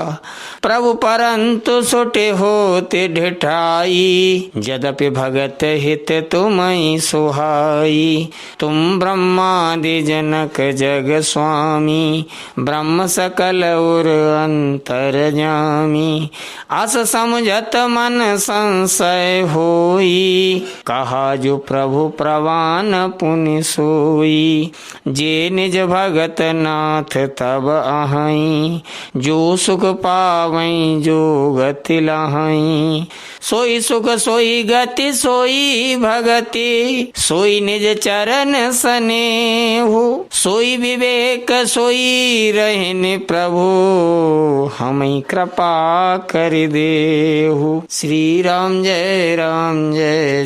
प्रभु परंतु सुटे होते ढिठाई यद्यपि भगत हित तुमई सुहाई तुम ब्रह्मादि जनक जग स्वामी ब्रह्म सकल उर अंतरजामी। अस समझत मन संशय होई, कहा जो प्रभु प्रवान पुनि सोई। जे निज भगत नाथ तब आहई, जो सुख पावई जो गति लहई। सोई सुख सोई गति सोई भगति, सोई निज चरण स्नेहु। सोई विवेक सोई रहन प्रभु, हमें कृपा कर देहु। श्री राम जय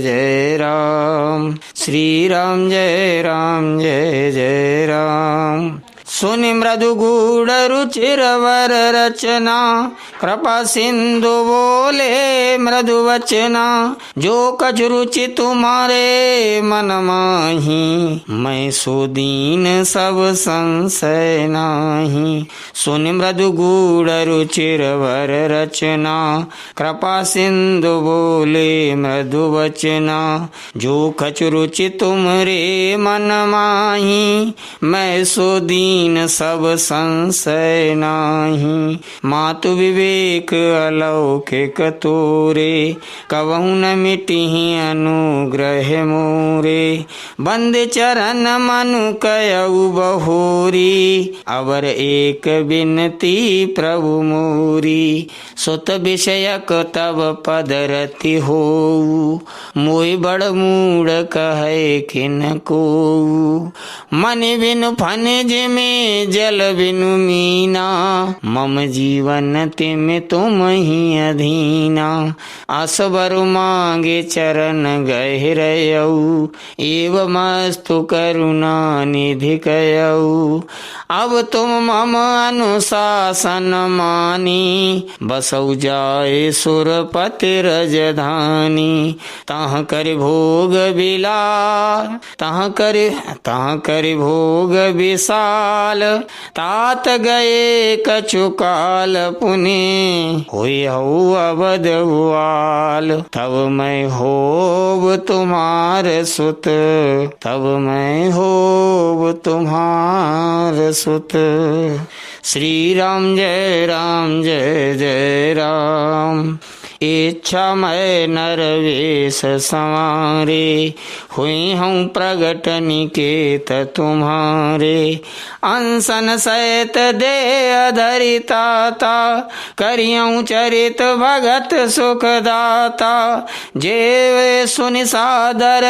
जय राम, श्री राम जय जय राम। सुनि मृदु गूढ़ रुचिर वर रचना, कृपा सिंधु बोले मृदु वचना। जो कछ रुचि तुम्हारे मन माही, मैं सो दीन सब संशय नाही। सुनि मृदु गूढ़ रुचिर वर रचना, कृपा सिंधु बोले मृदु वचना। जो कछ रुचि तुमरे मन माही, मैं सो दीन सब संशय नाही। मातु विवेक अलौकिक तोरे, कबहु न मिटिहि अनुग्रह मोरे। बंद चरण मनु कयउ बहोरी, अवर एक बिनती प्रभु मोरी। सुत विषयक तब पद रति होऊ, मोहि बड़ मूढ़ कहे किन कोऊ। मन बिनु फन जिमे जल बिनु मीना, मम जीवन तिम तुम ही अधीना। असबर मांगे चरण गहरयऊ, एव मस्तु करुणा निधि कयऊ। अब तुम मम अनुशासन मानी, बसौ जाए सुरपति रजधानी। तहाँ कर भोग बिलार, तहाँ कर भोग विशाल। तात गए कछु काल पुनि, हुई हऊ अवध भुआल। तब मैं होब तुम्हार सुत, तब मैं होब तुम्हार सुत। श्री राम जय जय राम। इच्छा मैं नरवेश संवारे, हुई हूँ प्रगट निकेत तुम्हारे। अनसन सहित दे अधरिताता, करियऊँ चरित भगत सुखदाता। जे सुनि सादर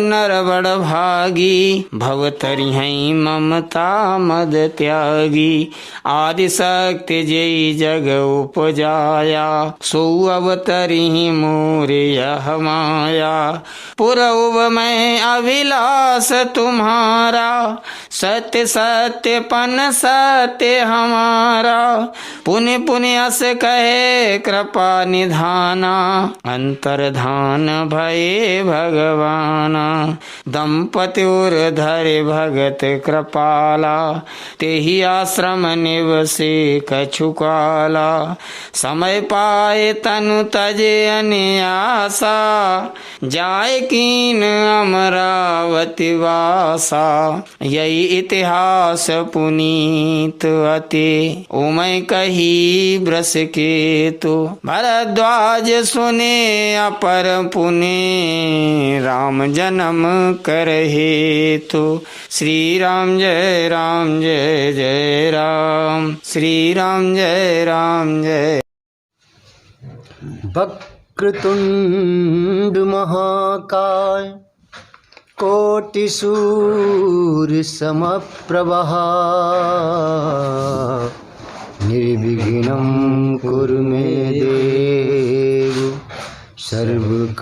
नर बड़ भागी, भवतरि हैं ममता मद त्यागी। आदि शक्ति जेई जग उपजाया, सो अवतरि मोर यह माया। पुरउब मैं अभिलाष तुम्हारा, सत्य सत्य पन सत्य हमारा। पुनि पुनि अस कहे कृपा निधाना, अंतर्धान भये भगवाना। दंपति उर धरे भगत कृपाला, तेहि आश्रम निवसे कछु काला। समय पाए तनु तजे अन्यासा, जाय कीन अमरावती वासा। यही इतिहास पुनीत अति, उमय कही ब्रस के तो। भरद्वाज सुने अपर पुने, राम जन्म करहे तो। श्री राम जय जय राम, श्री राम जय जय। वक्रतुंड महाकाय, कोटि सूर्य समप्रभा। निर्विघ्नं कुरु मे देव, सर्वकार्येषु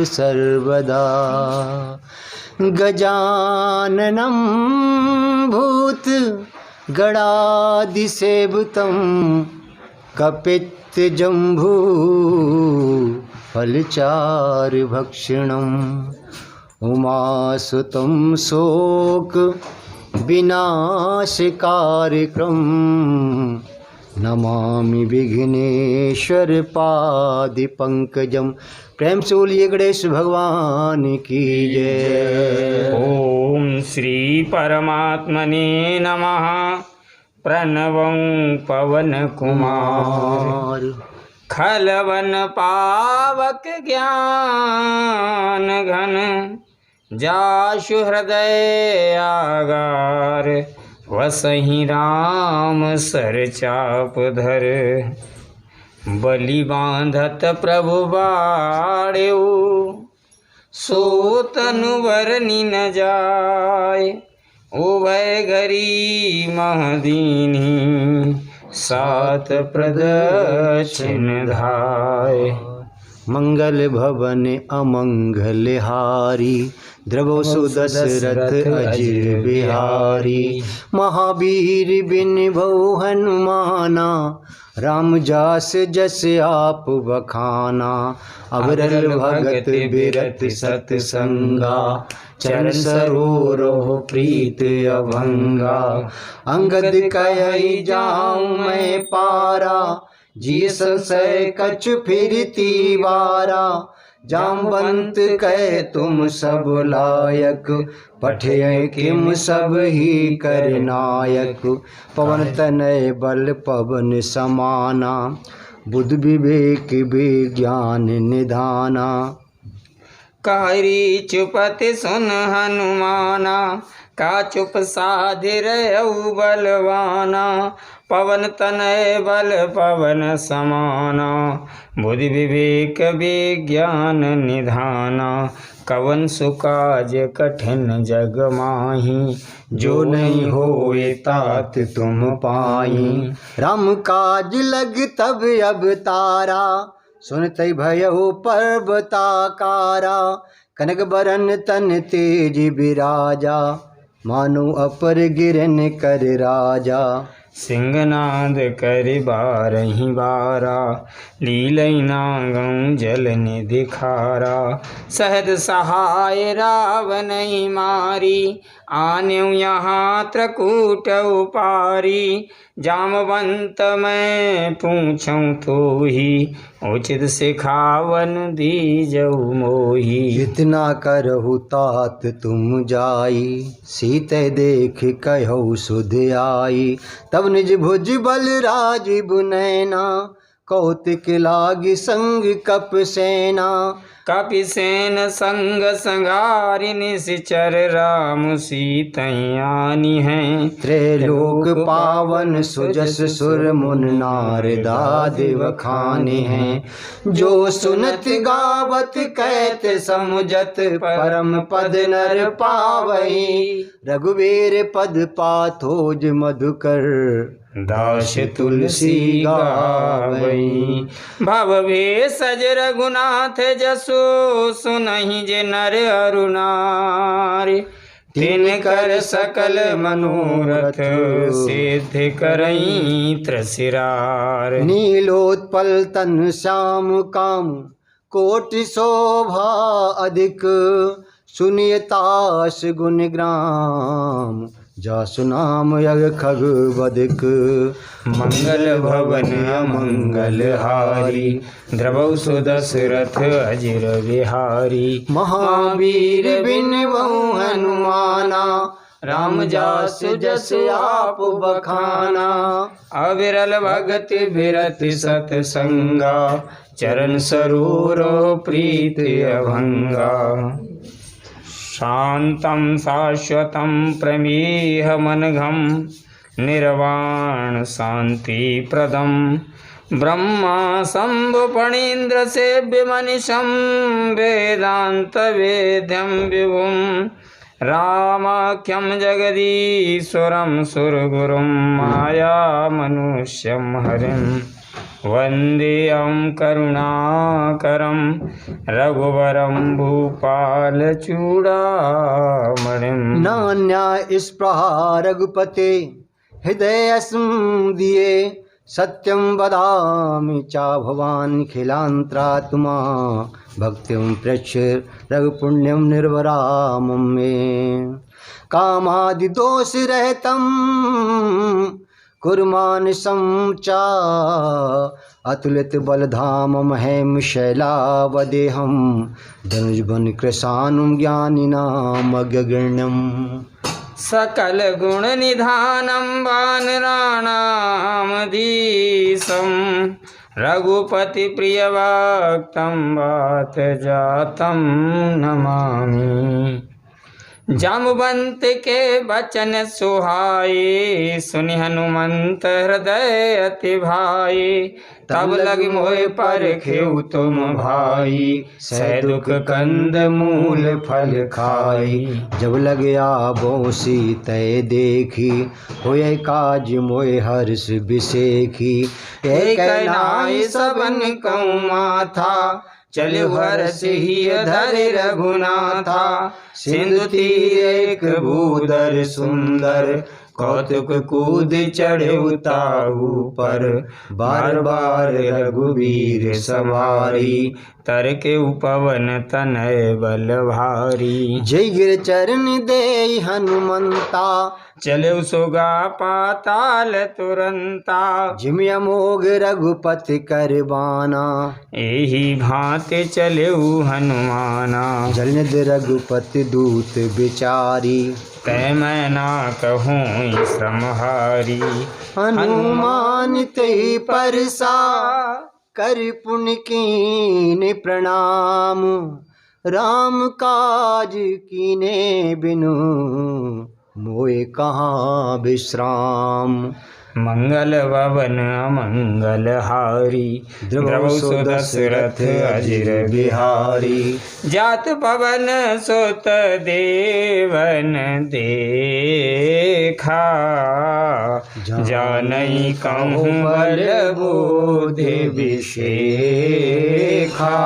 सर्वदा। गजाननं भूत गणाधिसेवितं, कपित्थजम्बू फलचारुभक्षणम्। उमासुतं शोक विनाशकारिकम्, नमामि विघ्नेश्वर पादि पंकजम। प्रेम से बोलिए गणेश भगवान की जय। ओम श्री परमात्मने नमः। प्रणवं पवन कुमार खलवन पावक ज्ञान घन। जासु हृदय आगार वसहि राम सर चाप धर। बलि बांधत प्रभु बाड़ेऊ सो तनुवर न जाय। उभय घरी महदीनी सात प्रदक्षिण धाय। मंगल भवन अमंगल हारी द्रवो सुदशरथ अजिर बिहारी। महावीर बिन भौ हनुमाना राम जास जस आप बखाना। अवरल भगत बिरत सतसंगा चरण सरोरोह प्रीत अभंगा। अंगद कहि जाऊं मैं पारा जिय संशय कछु फिरती वारा। जामवंत कह तुम सब लायक पठे किम सब ही कर नायक। पवन तनय बल पवन समाना बुद्ध विवेक विज्ञान निधाना। कारी चुपति सुन हनुमाना का चुप साधिर बलवाना। पवन तनय बल पवन समाना बुद्धि विवेक विज्ञान निधाना। कवन सुकाज कठिन जग माही जो नहीं होए तात तुम पाई। राम काज लग तब अब तारा सुनते भयो पर्वताकारा। कनक बरन तन तेज बिराजा मानो अपर गिरन कर राजा। सिंहनाद कर बारही बारा लीलई नागं जल निधि खारा। सहद सहाय रावण मारी आन्यु यहाँ त्रकूट उपारी। जामवंत मैं पूछूं तो ही उचित सिखावन दीजऊ मोही। इतना करहु तात तुम जाई सीते देख कहु सुध आई। तब निज भुज बल राजीव नैना कौतिक लागी संग कप सेना। कपि सेन संग संगारि निश्चर राम सीतयानी हैं। त्रैलोक पावन सुजस सुर मुन नारदादि वखाने हैं। जो सुनत गावत कहत समुझत परम पद नर पावई। रघुवीर पद पाथोज मधुकर दास तुलसी गावई। भव भेषज रघुनाथ जसो सुनहि जे नर अरु नारी। तिनकर सकल मनोरथ सिद्ध करई त्रसिरार। नीलोत्पल तन श्याम काम कोटि शोभा अधिक। सुनियतास गुण ग्राम जासु नाम यग खग बदिक। मंगल भवन अमंगल हारी द्रवौ सुदशरथ अजिर बिहारी। महावीर बिन बहु हनुमाना राम जास जस आप बखाना। अविरल भगत बिरत सतसंगा चरण सरोरो प्रीत अभंगा। शांतं शाश्वतं प्रमेहमनघं निर्वाण शांति प्रदम। ब्रह्मा शंभु फणीन्द्र सेव्य मनिषं वेदांत वेद्यं विभुं। रामाख्यं जगदीश्वरं सुरगुरुं माया मनुष्यं हरिं। वन्देऽहं करुणाकरं रघुवरं भूपालचूडामणिं। नान्या स्पृहा रघुपते हृदय दिए। सत्यं वदामि चा भवान् खिलान्त्रात्मा। भक्तिं प्रच्छ रघुपुण्यं निर्वरामं मे। कामादि दोष रहतं कुर्मान समचा अतुलित बलधाम महेम शैलावदेहम धनुष बन कृशानुम ज्ञानिनाम अग्रगण्यम सकल गुण निधानम वानराणाम धीशम रघुपति प्रिय भक्तम वात जातम नमामि। जामवंत के बचन सुहाए सुनि हनुमंत हृदय अति भाई। तब लग मोह पर खेऊ तुम भाई सह दुख कंद मूल फल खाई। जब लग आबो सीतय देखी होय काज मोय हर्ष बिसेखी। एक नाई सबन कहूँ माथा चल हर्ष ही धरि रघुनाथा। सिंधु तीर एक भूधर सुंदर कौतुक कूद चढ़े उताहू पर। बार बार रघुवीर सवारी तर के उपवन तनय बल भारी। जय गिर चरण दे हनुमंता चले सुगा पाताल तुरंता। जिम अमोघ रघुपति करबाना एही भांति चले हनुमाना। जलनिधि रघुपति दूत बिचारी तै मैं ना कहूँ श्रमहारी। हनुमान ते परसा कर पुण्य कीन प्रणाम। राम काज कीने बिनु मोए कहाँ विश्राम। मंगल भवन अमंगल हारी द्रवौ सो दशरथ अजिर बिहारी। जात पवन सुत देवन देखा जानई कहूँ बल बोधि विशेखा।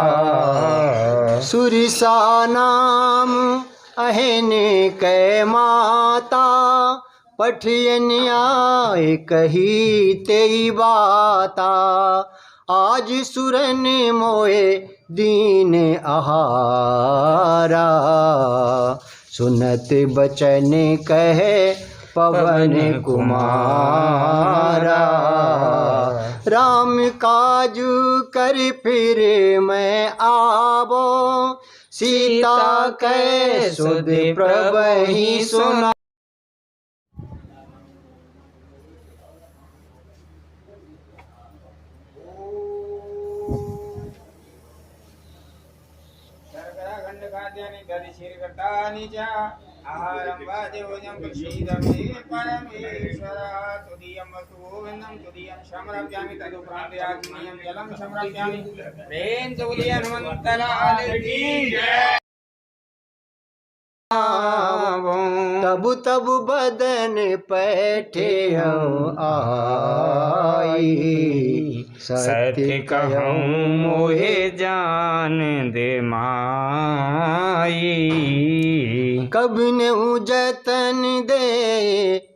सुरसा नाम अहन कै माता पठियन आए कही तेई बाता। आज सुरन मोए दीन आहारा सुनत बचन कहे पवन कुमारा। राम काज कर फिर मैं आबो सीता कै सुध प्रभहि सुना। खाद्यानि दधिशीर्घटानि च आहारं वा देवोजं प्रसीदमे परमेश्वर। तुदीयं वस्तु गोविन्दं तुदीयं समर्पयामि तदुपरान्ते आग्नेयं जलं समर्पयामि। प्रेम से बोलिए हनुमंत लाल की जय। तब तब बदन पैठे आई सत्य कहूँ मोहे जान दे माई। कभी न जतन दे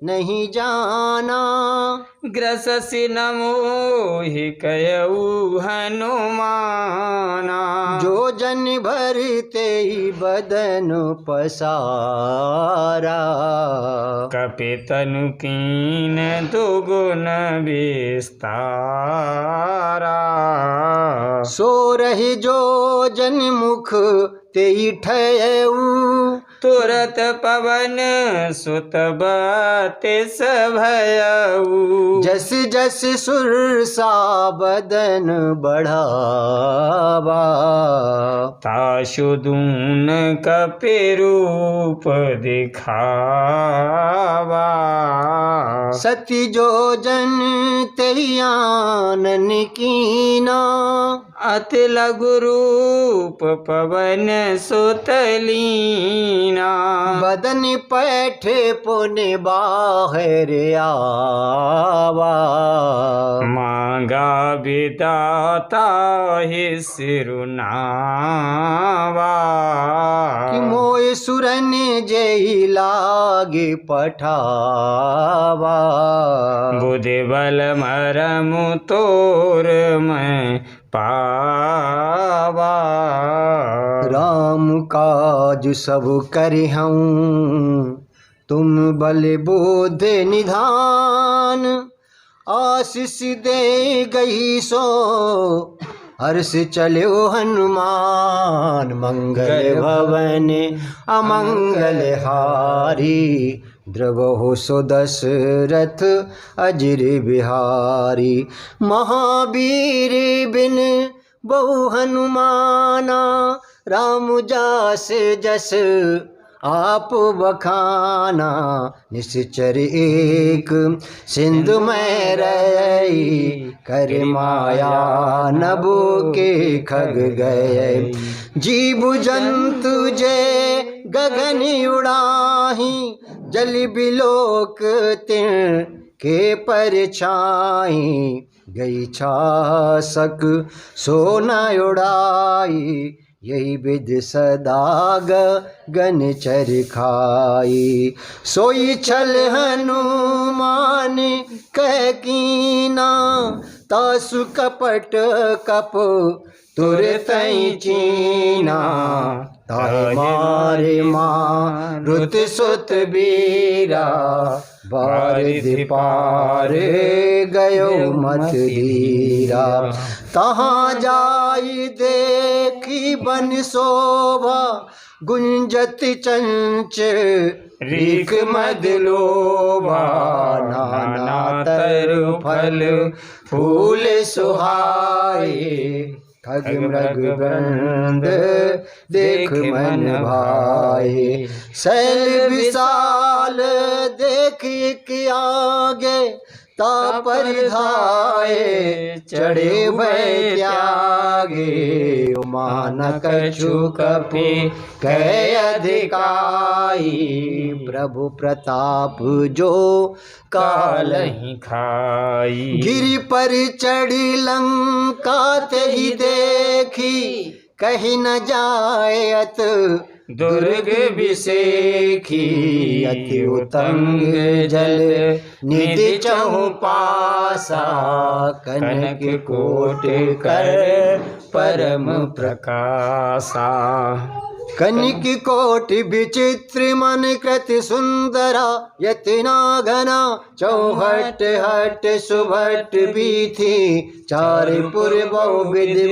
नहीं जाना ग्रससि न मोहि कयऊ हनुमाना। जो जन भरते ही बदन पसारा कपि तनु कीन दुगुन विस्तारा। सो रही जो जन मुख तेई ठयऊ तुरत पवन सुत बतिस भयऊ। जस जस सुरसा बदन बढ़ावा ताशु दून कपि रूप दिखावा। सती जो जन तेयानन कीना अति लघु रूप पवन सुत लीना। बदन पैठे पुनि बाहर आवा मांगा विदाता ही सिरुनावा। कि मोय सुरन जय लागे पठावा बुद्धि बल मरमु तोर मैं पावा। राम काज सब करिहऊँ तुम बल बोध निधान आशीष दे गई सो हर्ष चलो हनुमान। मंगल भवन अमंगल हारी द्रवहु सो दशरथ अजिर बिहारी। महावीर बिन बहु हनुमाना राम जास जस आप बखाना। निश्चर एक सिंधु में रही कर माया नभो के खग गए। जीव जंतु जय गगन उड़ाही जल बिलोक तिन के पर छाई। गई छासक सोना उड़ाई यही विध सदा गगन चर खाई। सोई छल हनुमान कह कीना तासु कपट कप तुरत चीना। ताहि मारे मारुत सुत बीरा बारिधि पार गयो मत धीरा। तहाँ जाई देखी बन शोभा गुंजत चंच रीख मद लोभा। नाना तरु फल फूल सुहाए खग मृग वृंद देख मन भाए। शैल विशाल देख के आगे तापर धाये चढ़े भय त्यागे। मान कछु कपि कह अधिकाई प्रभु प्रताप जो काल ही खाई। गिरि पर चढ़ी लंका ते ही देखी कहीं न जाए अत दुर्ग विसेखी। अति उतंग जल निधि चहुपासा कनक कोट कर परम प्रकाशा। कनिक कोटि विचित्र मन कृति सुंदरा यतना घना। चौहट हट सुभट बीथी चारिपुर बहु विधि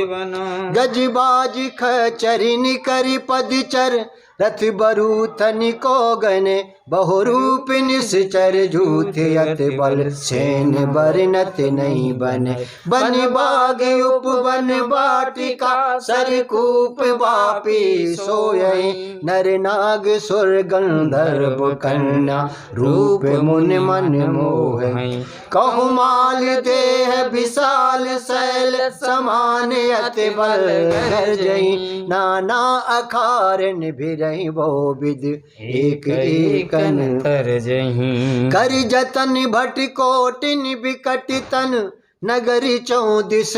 गजबाज खचरिन करि पदचर। रथ बरूथन को गने बहुरूप निश्चर झूठ अत बल सेन बरनत नहीं बने। बन बाग उपवन वाटिका सरकूप बापी सोये। नर नाग सुर गंधर्व कन्या रूप मुन मन मोह। कहुमाल देह विशाल शैल समान अति बल गर्जई। नाना अखारन भिरई बहु विध एक एक तरजहीं। कर जतन भट कोटिन विकट तन नगरी 34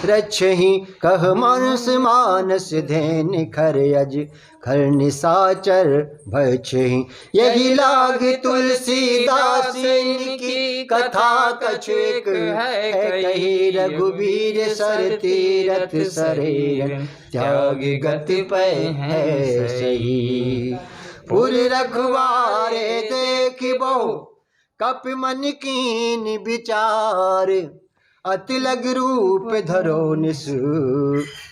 रक्षहि। कह मानस मानस धैन खर अज खर निसाचर भक्षहि। यही लाग तुलसीदास की कथा कछु एक है कही। रघुवीर सर तीरथ सरे त्याग गति पै है सही। पुर रखवारे देख बहु कप मन कीन विचार। अति लग रूप धरो निस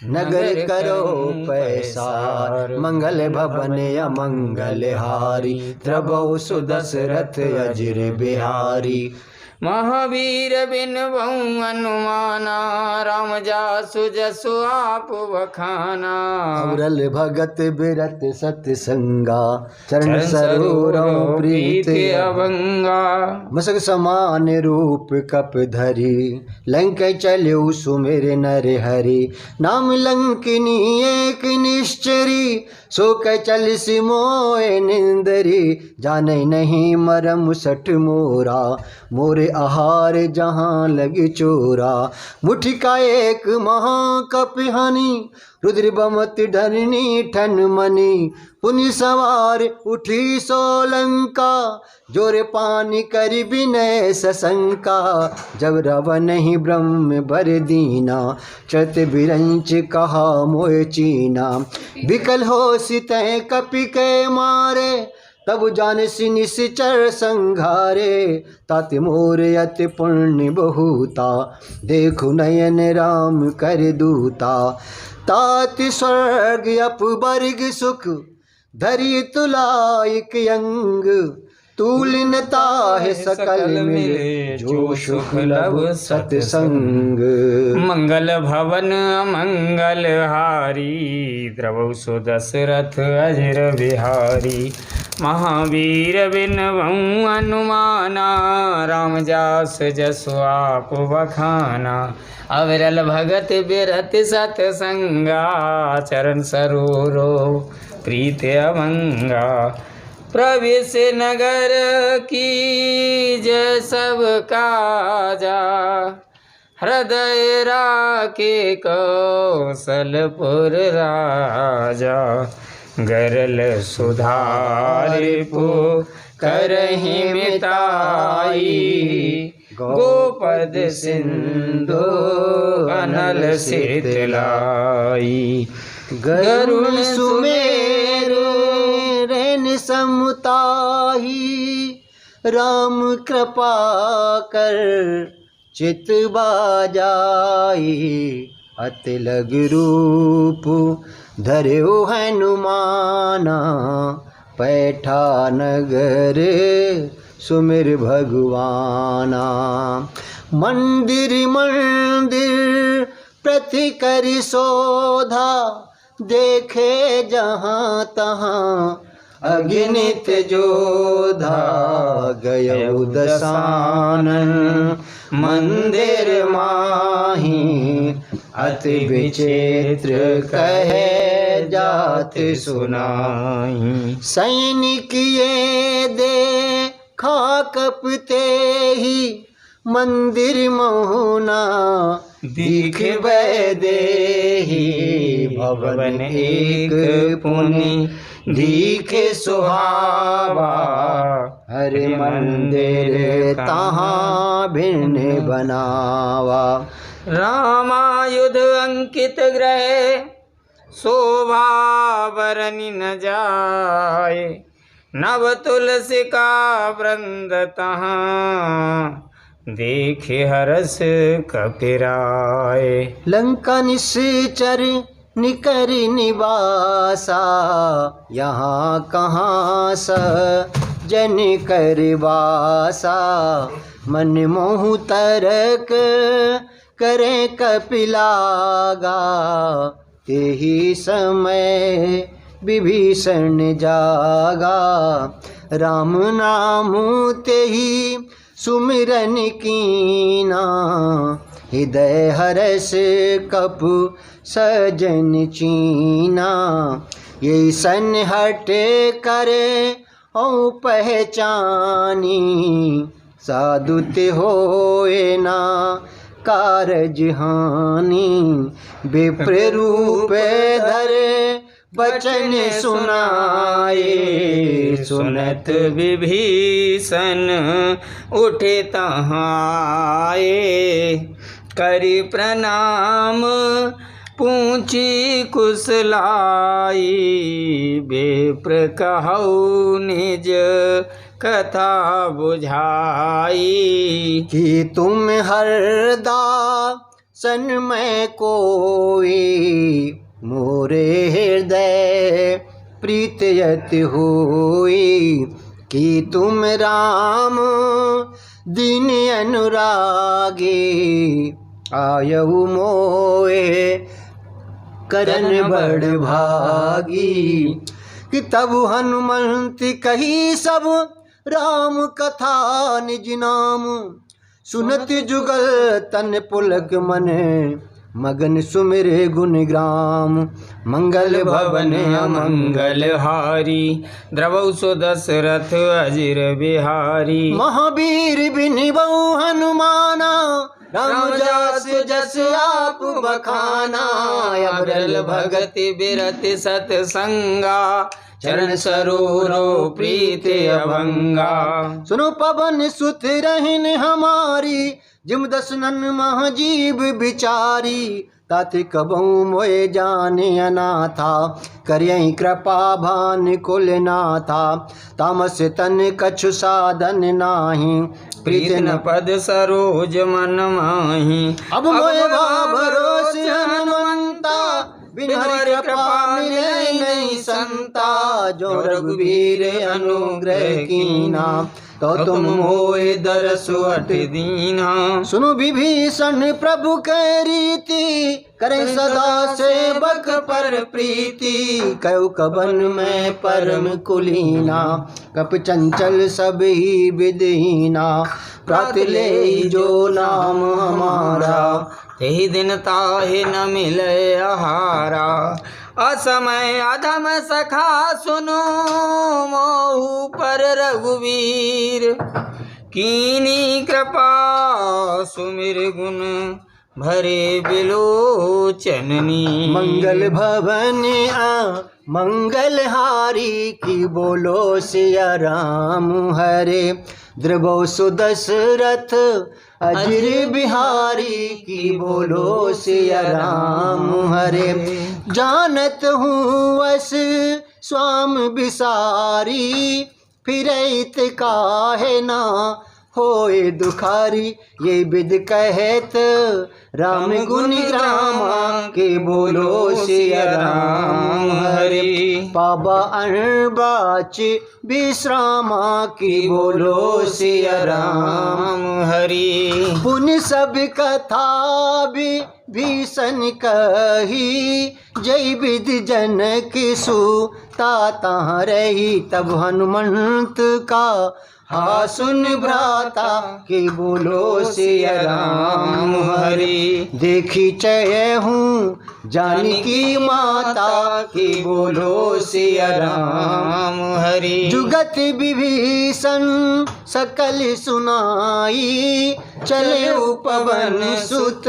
नगर करो पैसार। मंगल भवन अमंगल हारी द्रवहु सु दशरथ अजिर बिहारी। महावीर बिन बहु हनुमाना राम जासु जसु आप बखाना। अवरल भगत बिरत सत्संगा चरण सरोवरों प्रीत अभंगा। मसक समान रूप कप धरी लंक चल्यु सुमिर नर हरि। नाम लंकिनी एक निश्चरी सो चल सिमोए निंदरी। जाने नहीं मरम सठ मोरा मोरे आहार जहाँ लगे चोरा। मुठि का एक महाकपिहानी रुद्र बमत धरनी ठन मनी। पुनि सवार उठी सोलंका जोर पानी करि विनय सशंका। जब रावण ही ब्रह्म बर दीना चत बिरंच कहा मोय चीना। विकल हो सितह कपि के मारे तब जानसी निश्चर संघारे, तात मोर अति पुण्य बहुता, देखु नयन राम कर दूता। तात स्वर्ग अपवर्ग सुख, धरि तुलाइक अंग, तूलिनता है सकल मिले, जो सुख लभ सत्संग। मंगल भवन मंगल हारी, द्रवौ सो दशरथ अजर बिहारी। महावीर बिनवऊँ हनुमाना, राम जास जसु आप बखाना। अविरल भगत बिरत सतसंगा, चरण सरोरो प्रीत अमंगा। प्रवेश नगर की जय सब काजा, हृदय राखे कौशलपुर राजा। गरल सुधारे पो करहि मिताई, गोपद सिंधु अनल शीतलाई। गरुण सुमेरु रैन समताही, राम कृपा कर चित बाजाई। अति लग रूप धर्यो हनुमाना, पैठा नगर सुमिर भगवाना। मंदिर मंदिर प्रति करि शोधा, देखे जहाँ तहाँ अगणित जोधा। गयौ दसानन मंदिर माही, अति विचित्र कहे जात सुनाई। सैनिक ये देखा कपते ही, मंदिर मोहना दिख देही। भवन एक पुनि दिखे सुहावा, हरि मंदिर तहाँ भिन्न बनावा। रामायुध अंकित ग्रह, शोभा बरनि न जाए। नव तुलसी का वृंद तहाँ, देखे हरस कपिराए। लंका निश्चर निकर निवासा, यहाँ कहाँ स जन कर वासा। मन मोह तरक करे कपिलागा, तेहि समय विभीषण जागा। राम नाम तेहि सुमिरन कीना, हृदय हरस कपु सजन चीना। ये सन हट करे औ पहचानी, साधुत होए ना कारज हानि। विप्र रूप धरे बचन सुनाए, सुनत विभीषण उठे तहाँ आए। करि प्रणाम पूछी कुशलाई, विप्र कहौ निज कथा बुझाई। कि तुम हरदा सन में कोई, मोरे हृदय प्रीतयत होई। कि तुम राम दीन अनुरागी, आयऊ मोए करन बड़ भागी। कि तब हनुमंत कही सब राम कथा निज नाम, सुनत जुगल तन पुलक मन, मगन सुमिरे गुण ग्राम। मंगल भवन अमंगल हारी, द्रवौ सो दशरथ अजिर बिहारी। महावीर बिनवऊ हनुमाना, राम जास जस आप बखाना। अविरल भगति बिरति सतसंगा, चरण सरोरो प्रीति अभंगा। सुनो पवन सुत रहन हमारी, जिम दसनन महाजीव बिचारी। ताति कबहू मोए जाने अनाथा, करियई कृपा भान कुल नाथा। तामस तन कछु साधन नाही, प्रीत न पद सरोज मन माही। अब मोए भरोस हनुमंता, बिन हरि कृपा मिले नहीं संता। जो रघुवीर अनुग्रह कीना, तो तुम मोए दरसु अट दीना। सुनु विभीषण प्रभु के रीति, करें सदा सेवक पर प्रीति। कयु कबन में परम कुलीना, कप चंचल सब ही विदहीना। प्रात ले जो नाम हमारा, तेहि दिन ताहि न मिले आहारा। असमय अधम सखा सुनो, मोहु पर रघुवीर। कीनी कृपा सुमिर गुण, भरे बिलोचननी। मंगल भवन मंगल हारी, की बोलो सिया राम हरे। द्रवो सुदशरथ अजिर बिहारी, की बोलो सिया राम हरे। जानत हूँ अस स्वाम बिसारी, फिरैत काहे ना होए दुखारी। ये विद कहत राम गुण ग्रामा, के बोलो सिया राम हरि। पाबा अणबाच विश्रामा, की बोलो सिया राम हरि। पुन सब कथा भीषण कही, जय विद जनक सुता तहाँ रही। तब हनुमंत का हा सुन भ्राता, के बोलो सिया राम हरि। देखी चय हूँ जानकी माता, के बोलो सिया राम हरि। जुगत विभीषण सकल सुनाई, चले पवन सुत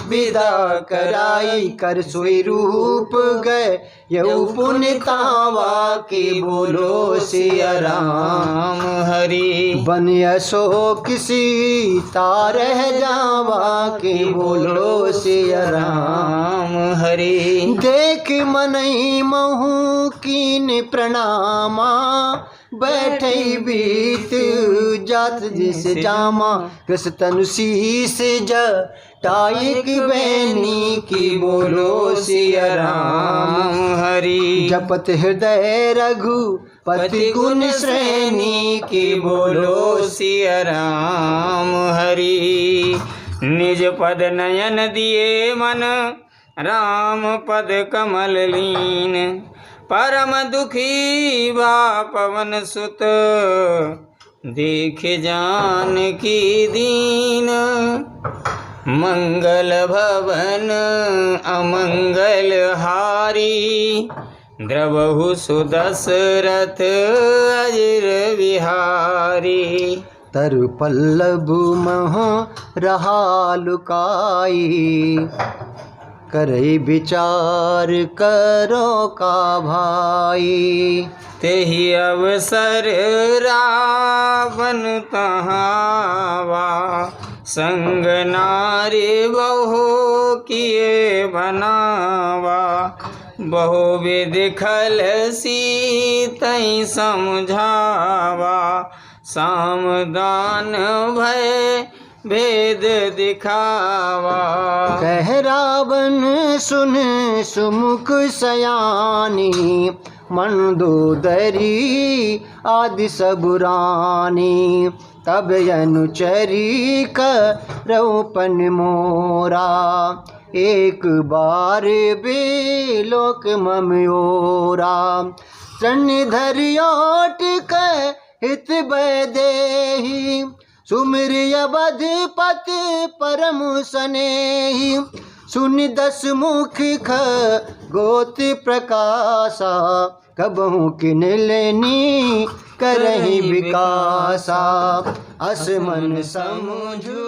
विदा कराई। कर सोई रूप गए यऊ पुण्य तावा, के बोलो सिया राम हरि। बन अशोक सीता रह जावा, के बोलो सिया राम हरि। देख मनई महू कीन प्रणामा, बैठे बीत जात जिस जामा। कृष तनु शीस जटाइक बैनी, की बोलो सिया राम हरि। जपत हृदय रघुपति गुण श्रेणी, की बोलो सिया राम हरि। निज पद नयन दिए मन, राम पद कमल लीन। परम दुखी बा पवन सुत, देख जानकी दीन। मंगल भवन अमंगल हारी, द्रवहु सुदशरथ अजिर विहारी। तरु पल्लव मह रहा लुकाई, करई विचार करो का भाई। तेहि अवसर रावण तहावा, संग नारी बहु किए बनावा। बहु विधि खल सीतई समझावा, सामदान भय भेद दिखावा। कह रावण सुन सुमुख सयानी, मंदोदरी आदि सबुरानी। तब अनुचरी करौपन मोरा, एक बार बेलोक ममयोरा। चरण धरियोट हित बैदेही, सुमिर अवधपत परम सनेही। सुन दस मुख गोत प्रकाशा, कबहू किन लेनी करही विकासा। असमन समझू